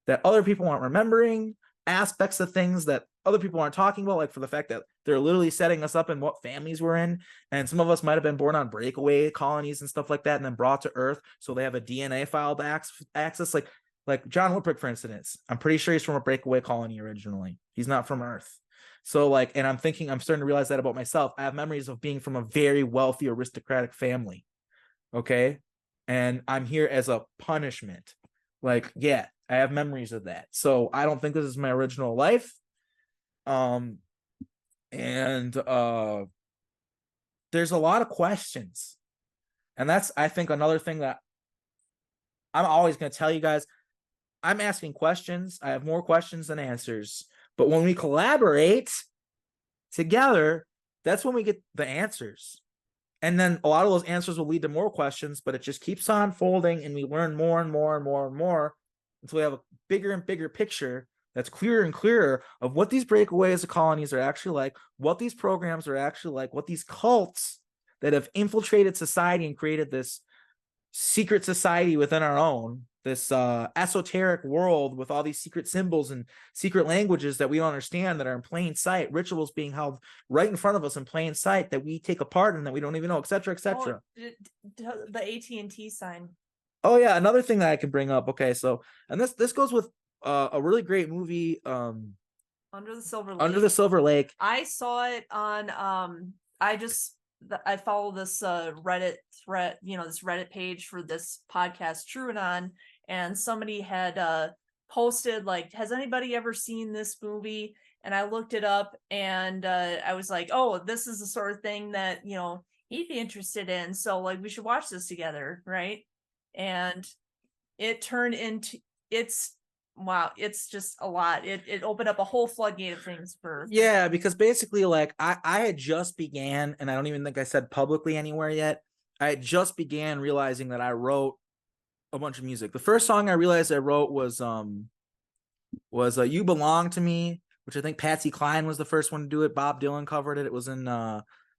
that other people aren't remembering, aspects of things that other people aren't talking about, like for the fact that they're literally setting us up in what families we're in. And some of us might have been born on breakaway colonies and stuff like that, and then brought to Earth. So they have a DNA file to access. Like, like John Lippick, for instance. I'm pretty sure he's from a breakaway colony originally. He's not from Earth. So like, and I'm starting to realize that about myself. I have memories of being from a very wealthy aristocratic family. Okay. And I'm here as a punishment. Like, yeah, I have memories of that. So I don't think this is my original life. And there's a lot of questions. And that's, I think, another thing that I'm always going to tell you guys. I'm asking questions. I have more questions than answers. But when we collaborate together, that's when we get the answers. And then a lot of those answers will lead to more questions, but it just keeps on folding, and we learn more and more and more and more until we have a bigger and bigger picture that's clearer and clearer of what these breakaways of colonies are actually like, what these programs are actually like, what these cults that have infiltrated society and created this secret society within our own, this esoteric world with all these secret symbols and secret languages that we don't understand, that are in plain sight, rituals being held right in front of us in plain sight that we take apart and that we don't even know, etc., etc. The AT&T sign. Oh yeah, another thing that I can bring up. Okay, so, and this goes with a really great movie, Under the Silver Lake. Under the Silver Lake. I saw it on I follow this Reddit thread, this Reddit page for this podcast, TrueAnon, and somebody had posted, like, has anybody ever seen this movie? And I looked it up, and I was like, oh, this is the sort of thing that, he'd be interested in. So, like, we should watch this together, right? And it turned into, wow, it's just a lot. It opened up a whole floodgate of things for. Yeah, because basically, like, I had just began, and I don't even think I said publicly anywhere yet, I had just began realizing that I wrote a bunch of music. The first song I realized I wrote was You Belong to Me, which I think Patsy Cline was the first one to do it. Bob Dylan covered it. It was in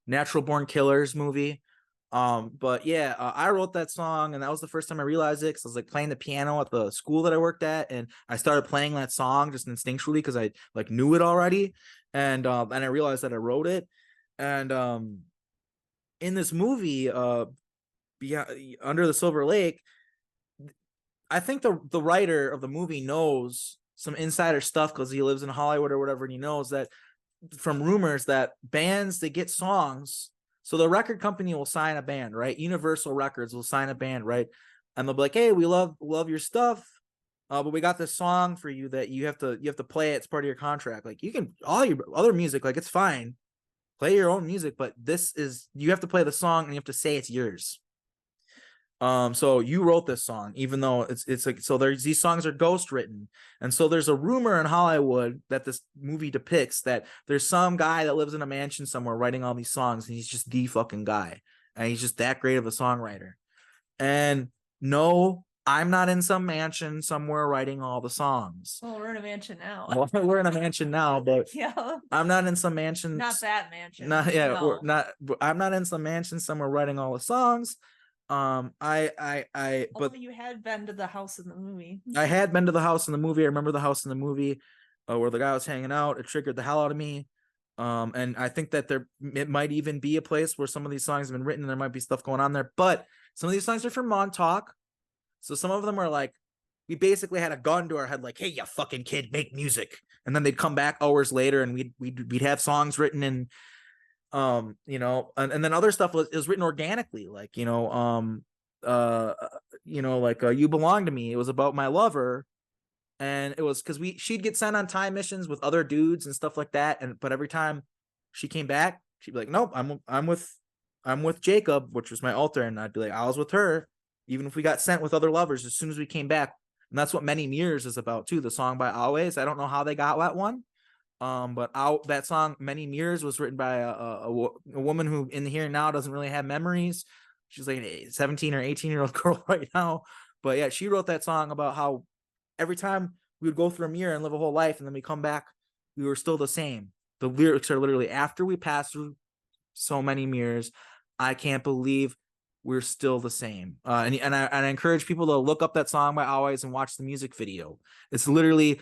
Natural Born Killers movie. But yeah, I wrote that song, and that was the first time I realized it, because I was like playing the piano at the school that I worked at, and I started playing that song just instinctually because I like knew it already, and I realized that I wrote it. And in this movie, Under the Silver Lake, I think the writer of the movie knows some insider stuff because he lives in Hollywood or whatever, and he knows that from rumors that bands, they get songs. So the record company will sign a band, right? Universal Records will sign a band, right? And they'll be like, hey, we love your stuff, but we got this song for you that you have to play it. It's part of your contract. Like, you can, all your other music, like, it's fine, play your own music, but you have to play the song and you have to say it's yours. So you wrote this song, even though it's like, so these songs are ghost written. And so there's a rumor in Hollywood that this movie depicts that there's some guy that lives in a mansion somewhere writing all these songs, and he's just the fucking guy. And he's just that great of a songwriter. And no, I'm not in some mansion somewhere writing all the songs. Well, we're in a mansion now. Well, we're in a mansion now, but yeah, I'm not in some mansion. Not that mansion. I'm not in some mansion somewhere writing all the songs. But you had been to the house in the movie. I had been to the house in the movie. I remember the house in the movie where the guy was hanging out. It triggered the hell out of me. And I think that it might even be a place where some of these songs have been written. There might be stuff going on there, but some of these songs are from Montauk. So some of them are like, we basically had a gun to our head, like, hey, you fucking kid, make music. And then they'd come back hours later, and we'd have songs written in, and then other stuff was written organically, like, You Belong to Me. It was about my lover, and it was because she'd get sent on time missions with other dudes and stuff like that, but every time she came back, she'd be like, nope, I'm with Jacob, which was my alter, and I'd be like, I was with her, even if we got sent with other lovers. As soon as we came back. And that's what Many Mirrors is about too, the song by Always. I don't know how they got that one. But that song Many Mirrors was written by a woman who in the here and now doesn't really have memories. She's like a 17 or 18-year-old girl right now, but yeah, she wrote that song about how every time we would go through a mirror and live a whole life, and then we come back, we were still the same. The lyrics are literally, after we pass through so many mirrors, I can't believe we're still the same. And I encourage people to look up that song by Always and watch the music video. It's literally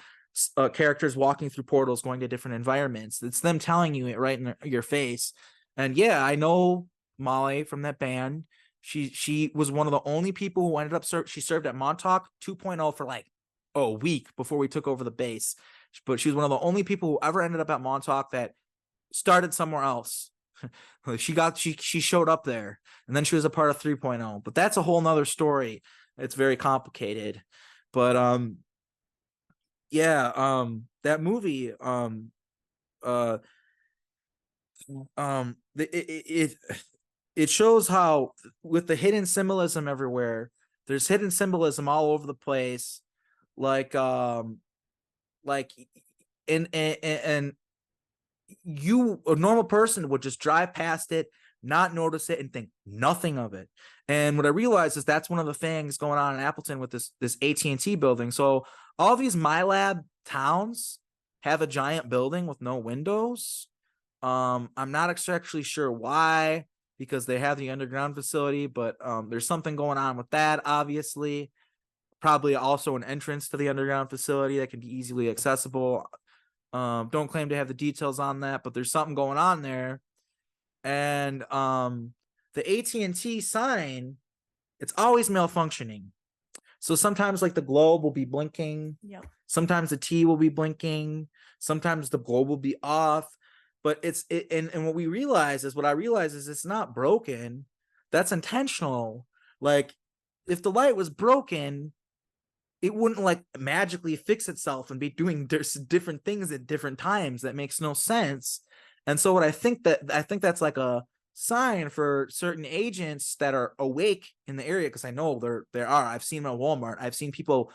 characters walking through portals, going to different environments. It's them telling you it right in your face. And yeah, I know Molly from that band. She was one of the only people who ended up she served at Montauk 2.0 for like a week before we took over the base. But she was one of the only people who ever ended up at Montauk that started somewhere else. she showed up there, and then she was a part of 3.0. But that's a whole nother story. It's very complicated. But that movie it shows how, with the hidden symbolism everywhere, there's hidden symbolism all over the place, like and you, a normal person, would just drive past it, not notice it, and think nothing of it. And what I realized is that's one of the things going on in Appleton with this AT&T building. So all these MILAB towns have a giant building with no windows. I'm not actually sure why, because they have the underground facility, but there's something going on with that, obviously. Probably also an entrance to the underground facility that can be easily accessible. Don't claim to have the details on that, but there's something going on there. And the AT&T sign, it's always malfunctioning. So sometimes like the globe will be blinking. Yep. Sometimes the T will be blinking. Sometimes the globe will be off. But and what I realize is it's not broken. That's intentional. Like, if the light was broken, it wouldn't like magically fix itself and be doing different things at different times. That makes no sense. And so I think that's like a sign for certain agents that are awake in the area, because I know there are. I've seen them at Walmart. I've seen people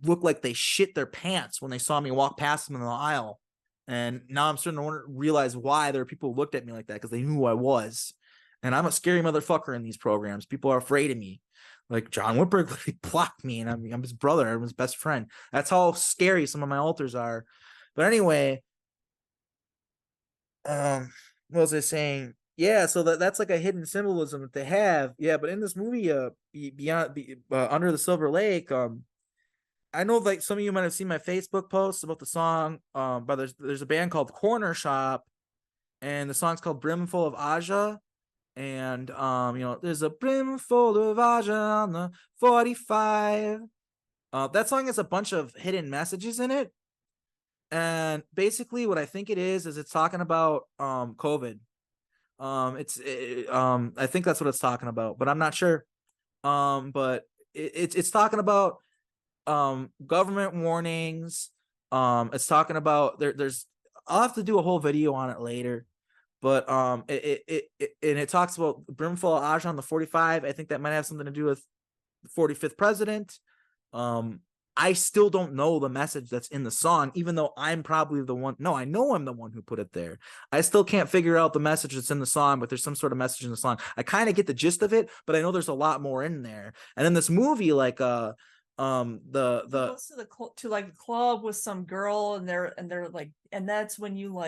look like they shit their pants when they saw me walk past them in the aisle. And now I'm starting to realize why there are people who looked at me like that, because they knew who I was. And I'm a scary motherfucker in these programs. People are afraid of me. Like John Whitberg blocked me, and I'm his brother. I'm his best friend. That's how scary some of my alters are. But anyway, what was I saying? Yeah, so that's like a hidden symbolism that they have. Yeah, but in this movie, Under the Silver Lake, I know like some of you might have seen my Facebook posts about the song. But there's a band called Corner Shop, and the song's called Brimful of Aja. And there's a brimful of Aja on the 45. That song has a bunch of hidden messages in it. And basically what I think it is it's talking about COVID. I think that's what it's talking about, but I'm not sure. But it's talking about government warnings. It's talking about there's I'll have to do a whole video on it later. But it talks about brimful of Aja on the 45. I think that might have something to do with the 45th president. I still don't know the message that's in the song, even though I'm probably the one. No, I know I'm the one who put it there. I still can't figure out the message that's in the song, but there's some sort of message in the song. I kind of get the gist of it, but I know there's a lot more in there. And in this movie, like he goes to like a club with some girl, and they're like, and that's when you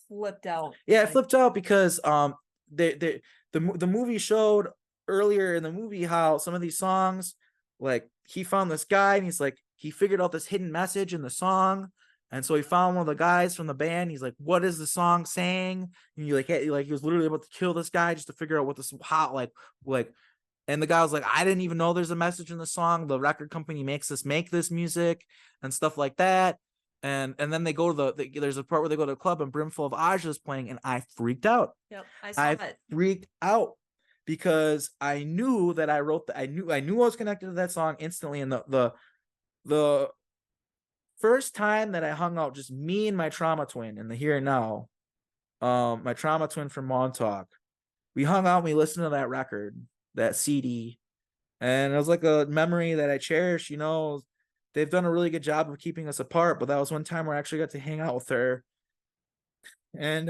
flipped out. Yeah, I flipped out because the movie showed earlier in the movie how some of these songs, like he found this guy and he's like, he figured out this hidden message in the song. And so he found one of the guys from the band. He's like, what is the song saying? And you like he was literally about to kill this guy just to figure out what this and the guy was like, I didn't even know there's a message in the song. The record company makes us make this music and stuff like that. And then they go to there's a part where they go to a club and Brimful of Aja is playing, and I freaked out. Yep, I freaked out because I knew that I knew I was connected to that song instantly. And the first time that I hung out, just me and my trauma twin in the here and now, my trauma twin from Montauk, we hung out and we listened to that record, that CD, and it was like a memory that I cherish. They've done a really good job of keeping us apart, but that was one time where I actually got to hang out with her. And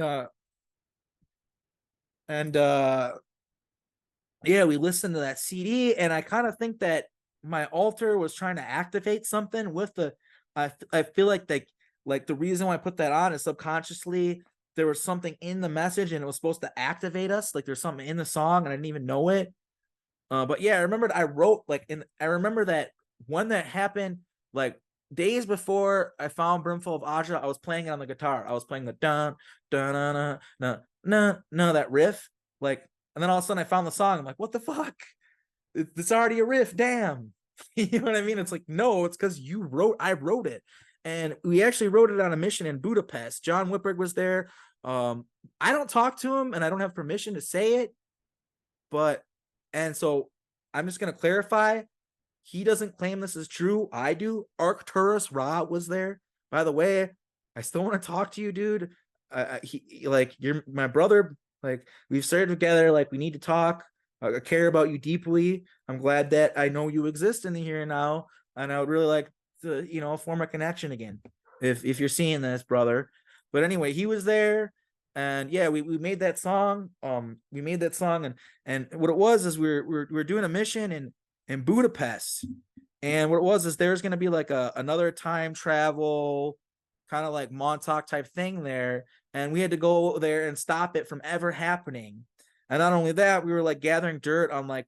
yeah, we listened to that CD, and I kind of think that my alter was trying to activate something with I feel like the reason why I put that on is subconsciously there was something in the message and it was supposed to activate us. Like there's something in the song and I didn't even know it. But yeah, I remember that when that happened, like days before I found Brimful of Aja, I was playing it on the guitar. I was playing the dun dun dun dun dun dun, that riff, like, and then all of a sudden I found the song. I'm like, what the fuck? It's already a riff. Damn. You know what I mean? It's like, no, it's because I wrote it. And we actually wrote it on a mission in Budapest. John Whitberg was there. I don't talk to him and I don't have permission to say it, and so I'm just going to clarify. He doesn't claim this is true. I do. Arcturus Ra was there. By the way, I still want to talk to you, dude. You're my brother. Like, we've started together. Like, we need to talk. I care about you deeply. I'm glad that I know you exist in the here and now, and I would really like to, form a connection again. If you're seeing this, brother. But anyway, he was there, and yeah, we made that song. We made that song, and what it was is we're doing a mission in Budapest, and what it was is there's gonna be like another time travel kind of like Montauk type thing there, and we had to go there and stop it from ever happening. And not only that, we were like gathering dirt on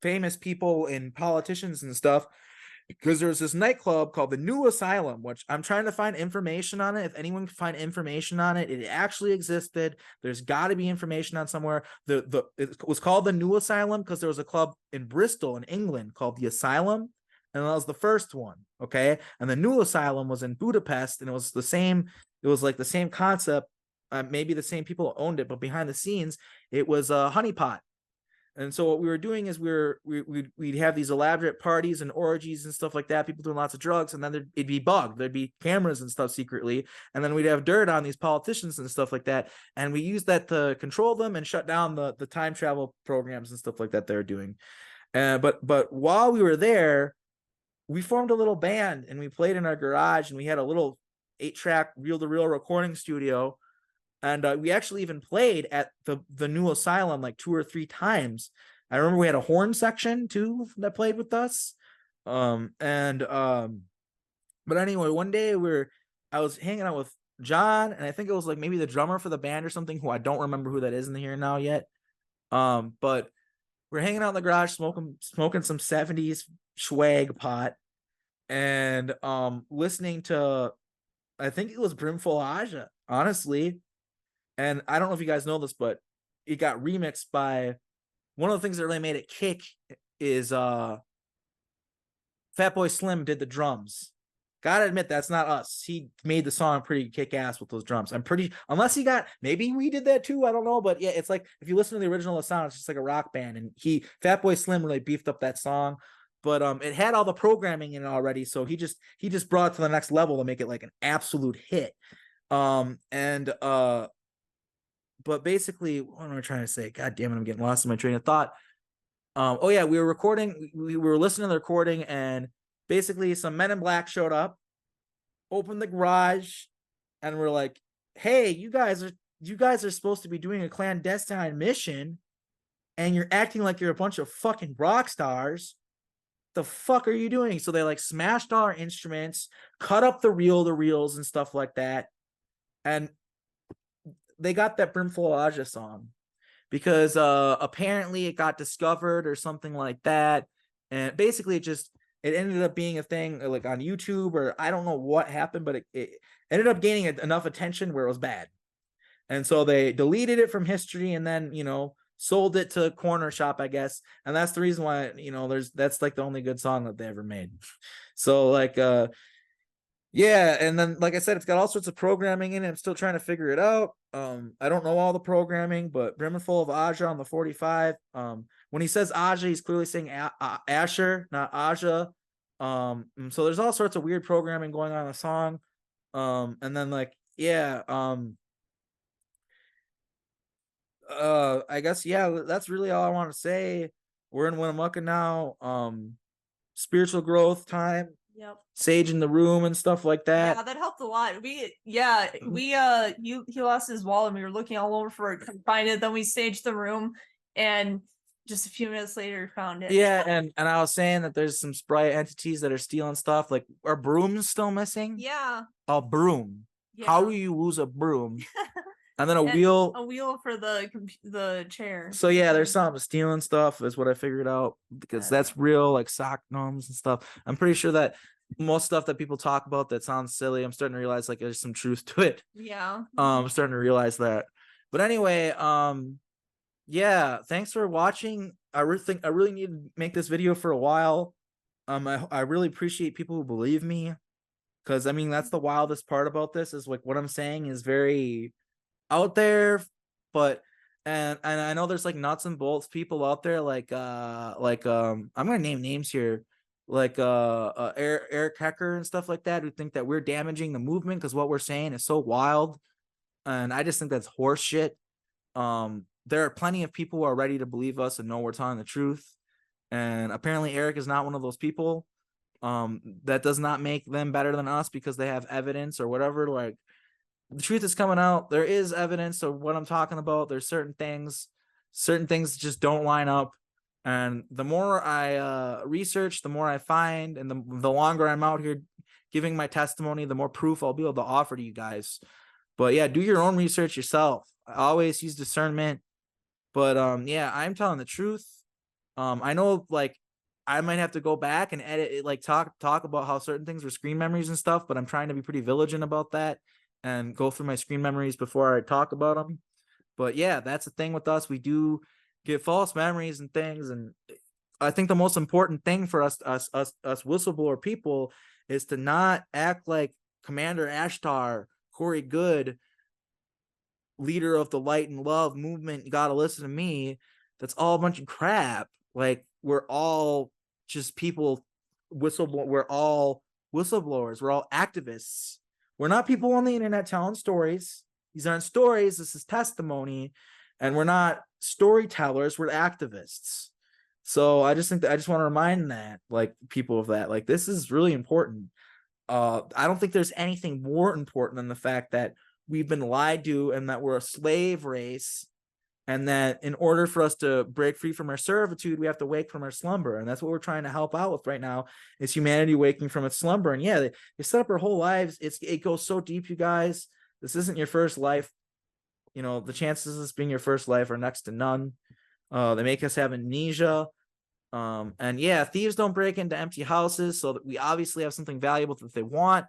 famous people and politicians and stuff, because there was this nightclub called the New Asylum, which I'm trying to find information on it. If anyone can find information on it, it actually existed. There's got to be information on somewhere. It was called the New Asylum because there was a club in Bristol in England called the Asylum, and that was the first one. Okay, and the New Asylum was in Budapest, and it was the same. It was like the same concept. Maybe the same people owned it, but behind the scenes, it was a honeypot. And so what we were doing is we'd have these elaborate parties and orgies and stuff like that, people doing lots of drugs, and then it'd be bugged. There'd be cameras and stuff secretly, and then we'd have dirt on these politicians and stuff like that, and we used that to control them and shut down the time travel programs and stuff like that they're doing. But while we were there, we formed a little band, and we played in our garage, and we had a little 8-track reel-to-reel recording studio. And we actually even played at the New Asylum like 2 or 3 times. I remember we had a horn section too that played with us. But anyway, one day I was hanging out with John, and I think it was like maybe the drummer for the band or something, who I don't remember who that is in the here and now yet. But we're hanging out in the garage, smoking some 70s swag pot, and listening to, I think it was Brimful Aja, honestly. And I don't know if you guys know this, but it got remixed by one of the things that really made it kick is Fatboy Slim did the drums. Gotta admit, that's not us. He made the song pretty kick-ass with those drums. I'm pretty, unless maybe we did that too, I don't know. But yeah, it's like, if you listen to the original sound, it's just like a rock band. And Fatboy Slim really beefed up that song. But it had all the programming in it already. So he just brought it to the next level to make it like an absolute hit. But basically, what am I trying to say? God damn it, I'm getting lost in my train of thought. Oh yeah, we were recording. We were listening to the recording, and basically some men in black showed up, opened the garage, and we're like, "Hey, you guys are supposed to be doing a clandestine mission, and you're acting like you're a bunch of fucking rock stars. The fuck are you doing?" So they like smashed all our instruments, cut up the reels and stuff like that, and they got that Brimful Aja song because apparently it got discovered or something like that, and basically it ended up being a thing like on YouTube, or I don't know what happened, but it ended up gaining enough attention where it was bad, and so they deleted it from history, and then sold it to Corner Shop, I guess, and that's the reason why that's like the only good song that they ever made. So like yeah, and then like I said, it's got all sorts of programming in it. I'm still trying to figure it out. I don't know all the programming, but Brimful of Aja on the 45. When he says Aja, he's clearly saying Asher, not Aja. So there's all sorts of weird programming going on in the song. And then like, yeah, I guess, yeah, that's really all I want to say. We're in Winnemucca now. Spiritual growth time. Yep. Sage in the room and stuff like that. Yeah, that helped a lot. He lost his wallet, and we were looking all over for it, couldn't find it. Then we staged the room, and just a few minutes later found it. Yeah, and I was saying that there's some sprite entities that are stealing stuff. Like, are brooms still missing? Yeah. A broom. Yeah. How do you lose a broom? And then a wheel. A wheel for the chair. So yeah, there's something stealing stuff is what I figured out, because that's real, like sock gnomes and stuff. I'm pretty sure that most stuff that people talk about that sounds silly, I'm starting to realize like there's some truth to it. Yeah. I'm starting to realize that. But anyway, yeah, thanks for watching. I really need to make this video for a while. I really appreciate people who believe me, because I mean that's the wildest part about this is like what I'm saying is very out there, but and I know there's like nuts and bolts people out there I'm gonna name names here, Eric Hecker and stuff like that, who think that we're damaging the movement because what we're saying is so wild, and I just think that's horse shit. There are plenty of people who are ready to believe us and know we're telling the truth, and apparently Eric is not one of those people. That does not make them better than us because they have evidence or whatever. Like, the truth is coming out. There is evidence of what I'm talking about. There's certain things just don't line up. And the more I research, the more I find, and the longer I'm out here giving my testimony, the more proof I'll be able to offer to you guys. But yeah, do your own research yourself. I always use discernment. But yeah, I'm telling the truth. I know, like, I might have to go back and edit it, like talk about how certain things were screen memories and stuff, but I'm trying to be pretty vigilant about that and go through my screen memories before I talk about them. But yeah, that's the thing with us. We do get false memories and things, and I think the most important thing for us whistleblower people is to not act like Commander Ashtar, Corey Good, leader of the light and love movement. You gotta listen to me. That's all a bunch of crap. Like, we're all just people we're all whistleblowers, we're all activists. We're not people on the internet telling stories. These aren't stories, this is testimony. And we're not storytellers, we're activists. So I just think that I just want to remind that, like, people of that. Like, this is really important. I don't think there's anything more important than the fact that we've been lied to and that we're a slave race, and that in order for us to break free from our servitude, we have to wake from our slumber. And that's what we're trying to help out with right now, is humanity waking from its slumber. And yeah, they set up our whole lives. It goes so deep, you guys. This isn't your first life. You know, the chances of this being your first life are next to none. They make us have amnesia. And yeah, thieves don't break into empty houses, so that we obviously have something valuable that they want.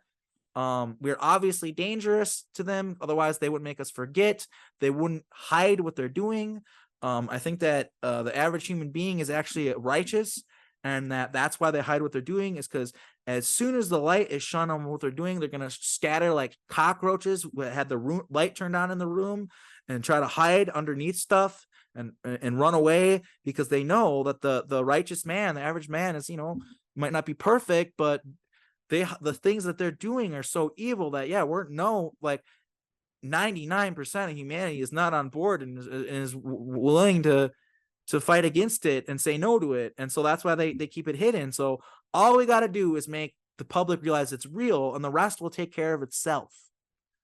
We're obviously dangerous to them, otherwise they wouldn't make us forget. They wouldn't hide what they're doing. I think that the average human being is actually righteous, and that's why they hide what they're doing, is because as soon as the light is shone on what they're doing, they're going to scatter like cockroaches that had the light turned on in the room and try to hide underneath stuff and run away, because they know that the righteous man, the average man, is, might not be perfect, but the things that they're doing are so evil that, yeah, 99% of humanity is not on board and is willing to fight against it and say no to it. And so that's why they keep it hidden. So all we got to do is make the public realize it's real, and the rest will take care of itself.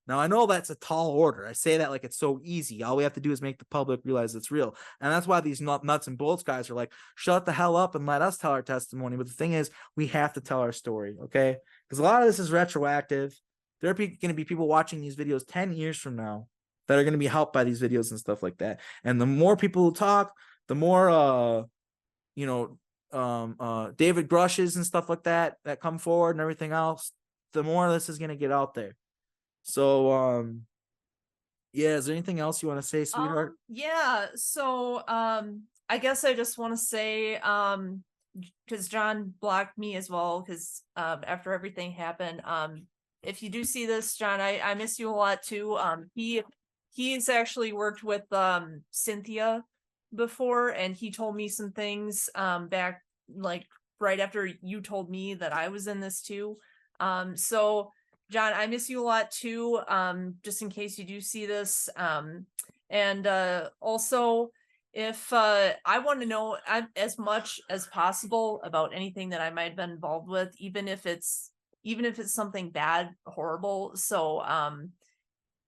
Now, I know that's a tall order. I say that like it's so easy. All we have to do is make the public realize it's real. And that's why these nuts and bolts guys are like, shut the hell up and let us tell our testimony. But the thing is, we have to tell our story, okay? Because a lot of this is retroactive. There are going to be people watching these videos 10 years from now that are going to be helped by these videos and stuff like that. And the more people who talk, the more, David Grushes and stuff like that come forward and everything else, the more this is going to get out there. So, yeah, is there anything else you want to say, sweetheart? Yeah. So, I guess I just want to say, because John blocked me as well, because after everything happened, if you do see this, John, I miss you a lot too. He's actually worked with Cynthia before, and he told me some things back, like, right after you told me that I was in this too. So John, I miss you a lot too, just in case you do see this. And also, if I want to know as much as possible about anything that I might have been involved with, even if it's something bad, horrible. So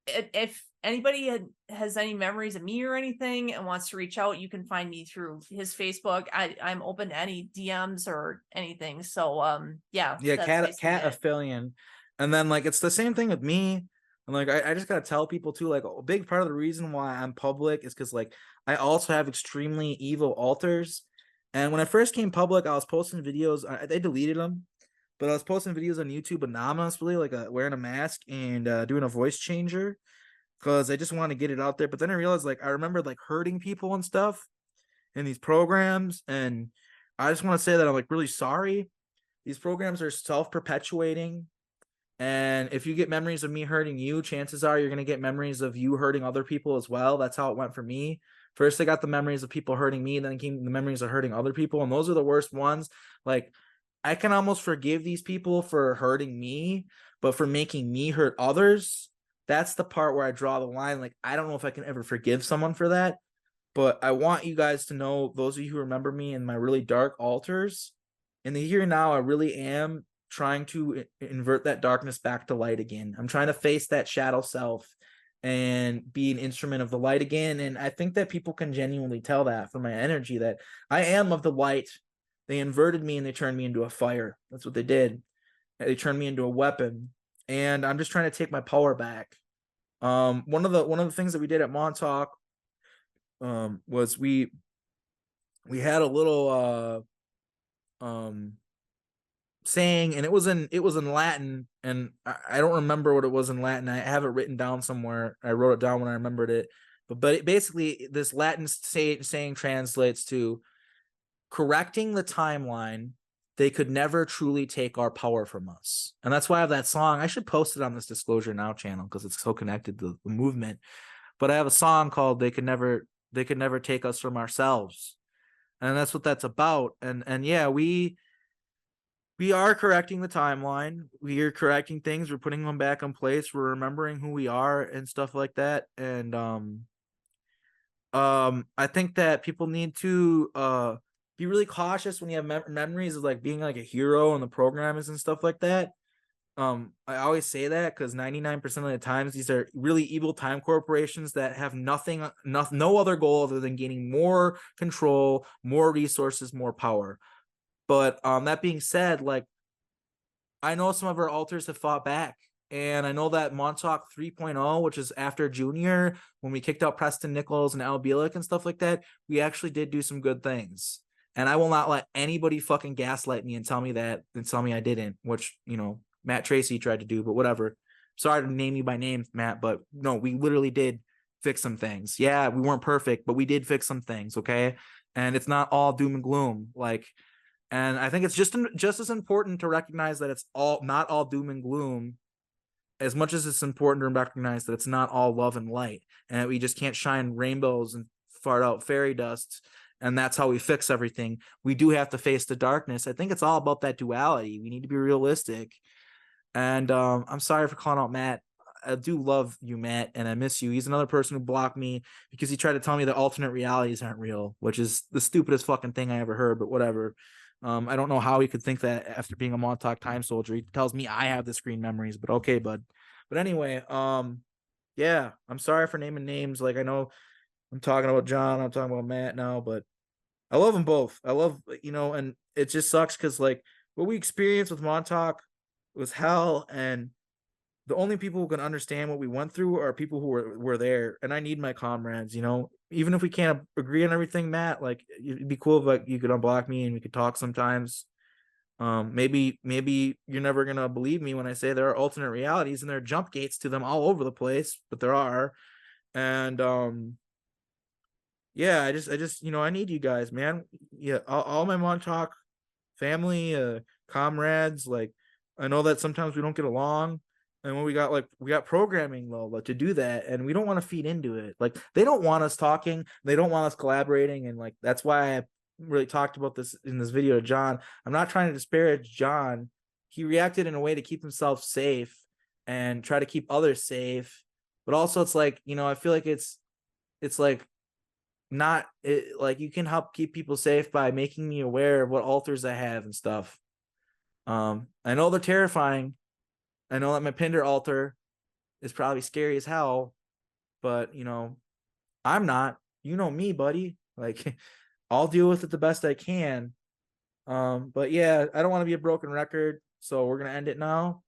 if anybody has any memories of me or anything and wants to reach out, you can find me through his Facebook. I'm open to any DMs or anything. So yeah. Cat Affilian. And then, like, it's the same thing with me. And like, I just gotta tell people too, like, a big part of the reason why I'm public is because, like, I also have extremely evil alters. And when I first came public, I was posting videos. They deleted them, but I was posting videos on YouTube anonymously, like wearing a mask and doing a voice changer. because I just want to get it out there. But then I realized, like, I remember like hurting people and stuff in these programs, and I just want to say that I'm like really sorry. These programs are self-perpetuating, and if you get memories of me hurting you, chances are you're going to get memories of you hurting other people as well. That's how it went for me. First, I got the memories of people hurting me, then came the memories of hurting other people, and those are the worst ones. Like, I can almost forgive these people for hurting me, but for making me hurt others, that's the part where I draw the line. Like, I don't know if I can ever forgive someone for that, but I want you guys to know, those of you who remember me in my really dark altars, in the here and now, I really am trying to invert that darkness back to light again. I'm trying to face that shadow self and be an instrument of the light again. And I think that people can genuinely tell that from my energy, that I am of the light. They inverted me and they turned me into a fire. That's what they did. They turned me into a weapon. And I'm just trying to take my power back. One of the things that we did at Montauk was we had a little saying, and it was in Latin, and I don't remember what it was in Latin. I have it written down somewhere. I wrote it down when I remembered it. But it basically, this Latin saying translates to, correcting the timeline, they could never truly take our power from us. And that's why I have that song. I should post it on this Disclosure Now channel because it's so connected to the movement. But I have a song called They Could Never Take Us From Ourselves. And that's what that's about. And yeah, we are correcting the timeline. We are correcting things. We're putting them back in place. We're remembering who we are and stuff like that. And I think that people need to be really cautious when you have memories of like being like a hero in the programs and stuff like that. I always say that because 99% of the times these are really evil time corporations that have no other goal other than gaining more control, more resources, more power. But that being said, like, I know some of our alters have fought back. And I know that Montauk 3.0, which is after Junior, when we kicked out Preston Nichols and Al Bielek and stuff like that, we actually did do some good things. And I will not let anybody fucking gaslight me and tell me I didn't, which, you know, Matt Tracy tried to do, but whatever. Sorry to name you by name, Matt, but no, we literally did fix some things. Yeah, we weren't perfect, but we did fix some things, okay? And it's not all doom and gloom. Like, and I think it's just as important to recognize that it's not all doom and gloom, as much as it's important to recognize that it's not all love and light, and that we just can't shine rainbows and fart out fairy dust, and that's how we fix everything. We do have to face the darkness. I think it's all about that duality. We need to be realistic. And I'm sorry for calling out Matt. I do love you, Matt, and I miss you. He's another person who blocked me because he tried to tell me that alternate realities aren't real, which is the stupidest fucking thing I ever heard, but whatever. I don't know how he could think that after being a Montauk time soldier. He tells me I have the screen memories, but okay, bud. But anyway, yeah, I'm sorry for naming names. Like, I know I'm talking about John, I'm talking about Matt now, but I love them both. I love, you know, and it just sucks because like what we experienced with Montauk was hell, and the only people who can understand what we went through are people who were there. And I need my comrades, you know, even if we can't agree on everything, Matt, like, it'd be cool if like you could unblock me and we could talk sometimes. Maybe you're never gonna believe me when I say there are alternate realities and there are jump gates to them all over the place, but there are. And yeah, I just you know, I need you guys, man. Yeah, all my Montauk family, comrades. Like, I know that sometimes we don't get along, and when we got programming though to do that, and we don't want to feed into it. Like, they don't want us talking, they don't want us collaborating, and like that's why I really talked about this in this video to John. I'm not trying to disparage John. He reacted in a way to keep himself safe and try to keep others safe, but also it's like, you know, I feel like it's like not it, like you can help keep people safe by making me aware of what altars I have and stuff. I know they're terrifying. I know that my Pinder altar is probably scary as hell, but you know, I'm not. You know me, buddy. Like, I'll deal with it the best I can. But yeah, I don't want to be a broken record, so we're gonna end it now.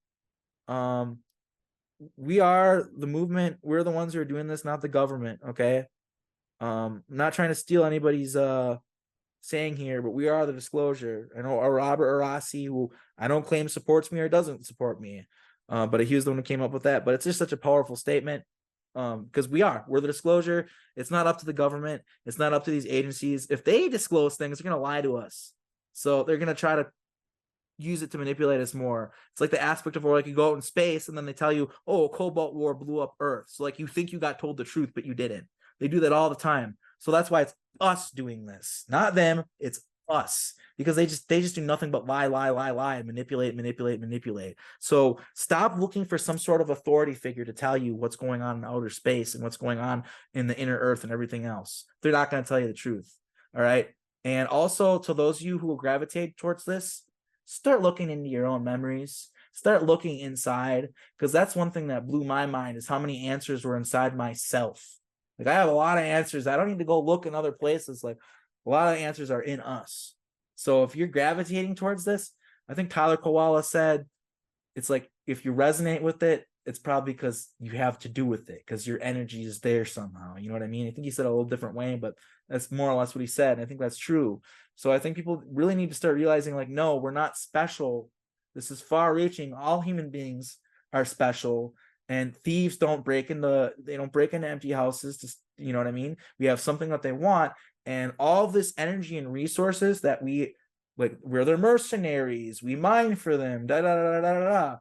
We are the movement. We're the ones who are doing this, not the government. Okay. I'm not trying to steal anybody's saying here, but we are the Disclosure. I know Robert Arasi, who I don't claim supports me or doesn't support me, but he was the one who came up with that. But it's just such a powerful statement. because we're the disclosure. It's not up to the government. It's not up to these agencies. If they disclose things, they're gonna lie to us. So they're gonna try to use it to manipulate us more. It's like the aspect of where like you go out in space and then they tell you, oh, a cobalt war blew up Earth. So like you think you got told the truth, but you didn't. They do that all the time. So that's why it's us doing this, not them. It's us, because they just do nothing but lie, and manipulate. So stop looking for some sort of authority figure to tell you what's going on in outer space and what's going on in the inner Earth and everything else. They're not going to tell you the truth. All right. And also to those of you who will gravitate towards this, start looking into your own memories. Start looking inside, because that's one thing that blew my mind, is how many answers were inside myself. Like I have a lot of answers. I don't need to go look in other places. Like a lot of answers are in us. So if you're gravitating towards this, I think Tyler Koala said, it's like, if you resonate with it, it's probably because you have to do with it, because your energy is there somehow. You know what I mean? I think he said it a little different way, but that's more or less what he said. And I think that's true. So I think people really need to start realizing, like, no, we're not special. This is far reaching. All human beings are special, and thieves don't break into empty houses. Just, you know what I mean? We have something that they want, and all this energy and resources that we're their mercenaries. We mine for them. The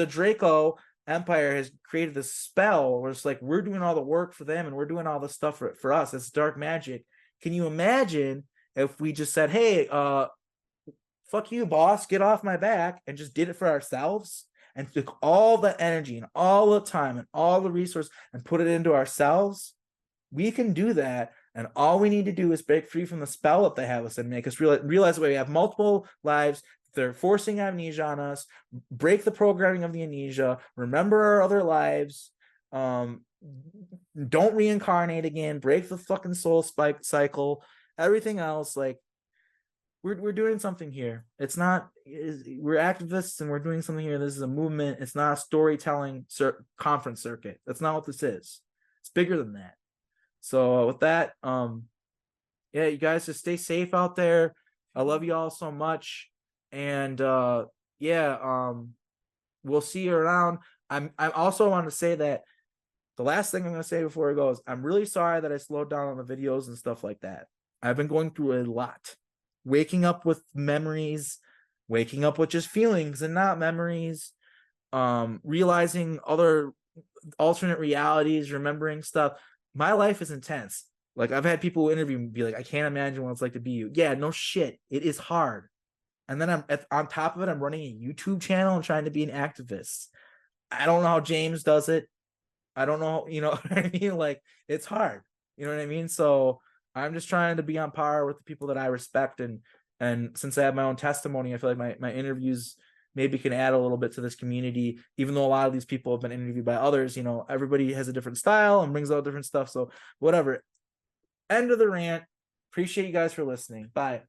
Draco Empire has created this spell where it's like we're doing all the work for them and we're doing all the stuff for us. It's dark magic. Can you imagine if we just said, hey, fuck you, boss, get off my back, and just did it for ourselves and took all the energy and all the time and all the resource and put it into ourselves? We can do that. And all we need to do is break free from the spell that they have us and make us realize that we have multiple lives. They're forcing amnesia on us. Break the programming of the amnesia. Remember our other lives. Don't reincarnate again. Break the fucking soul cycle. Everything else, like, we're doing something here. It's not. We're activists and we're doing something here. This is a movement. It's not a storytelling conference circuit. That's not what this is. It's bigger than that. So with that, yeah, you guys just stay safe out there. I love you all so much. And yeah, we'll see you around. I also want to say that the last thing I'm going to say before it goes, I'm really sorry that I slowed down on the videos and stuff like that. I've been going through a lot. Waking up with memories, waking up with just feelings and not memories, realizing other alternate realities, remembering stuff. My life is intense. Like, I've had people interview me be like, I can't imagine what it's like to be you. Yeah, no shit. It is hard. And then on top of it, I'm running a YouTube channel and trying to be an activist. I don't know how James does it. I don't know, you know what I mean? Like, it's hard. You know what I mean? So I'm just trying to be on par with the people that I respect. And since I have my own testimony, I feel like my interviews maybe can add a little bit to this community, even though a lot of these people have been interviewed by others. You know, everybody has a different style and brings out different stuff. So whatever. End of the rant. Appreciate you guys for listening. Bye.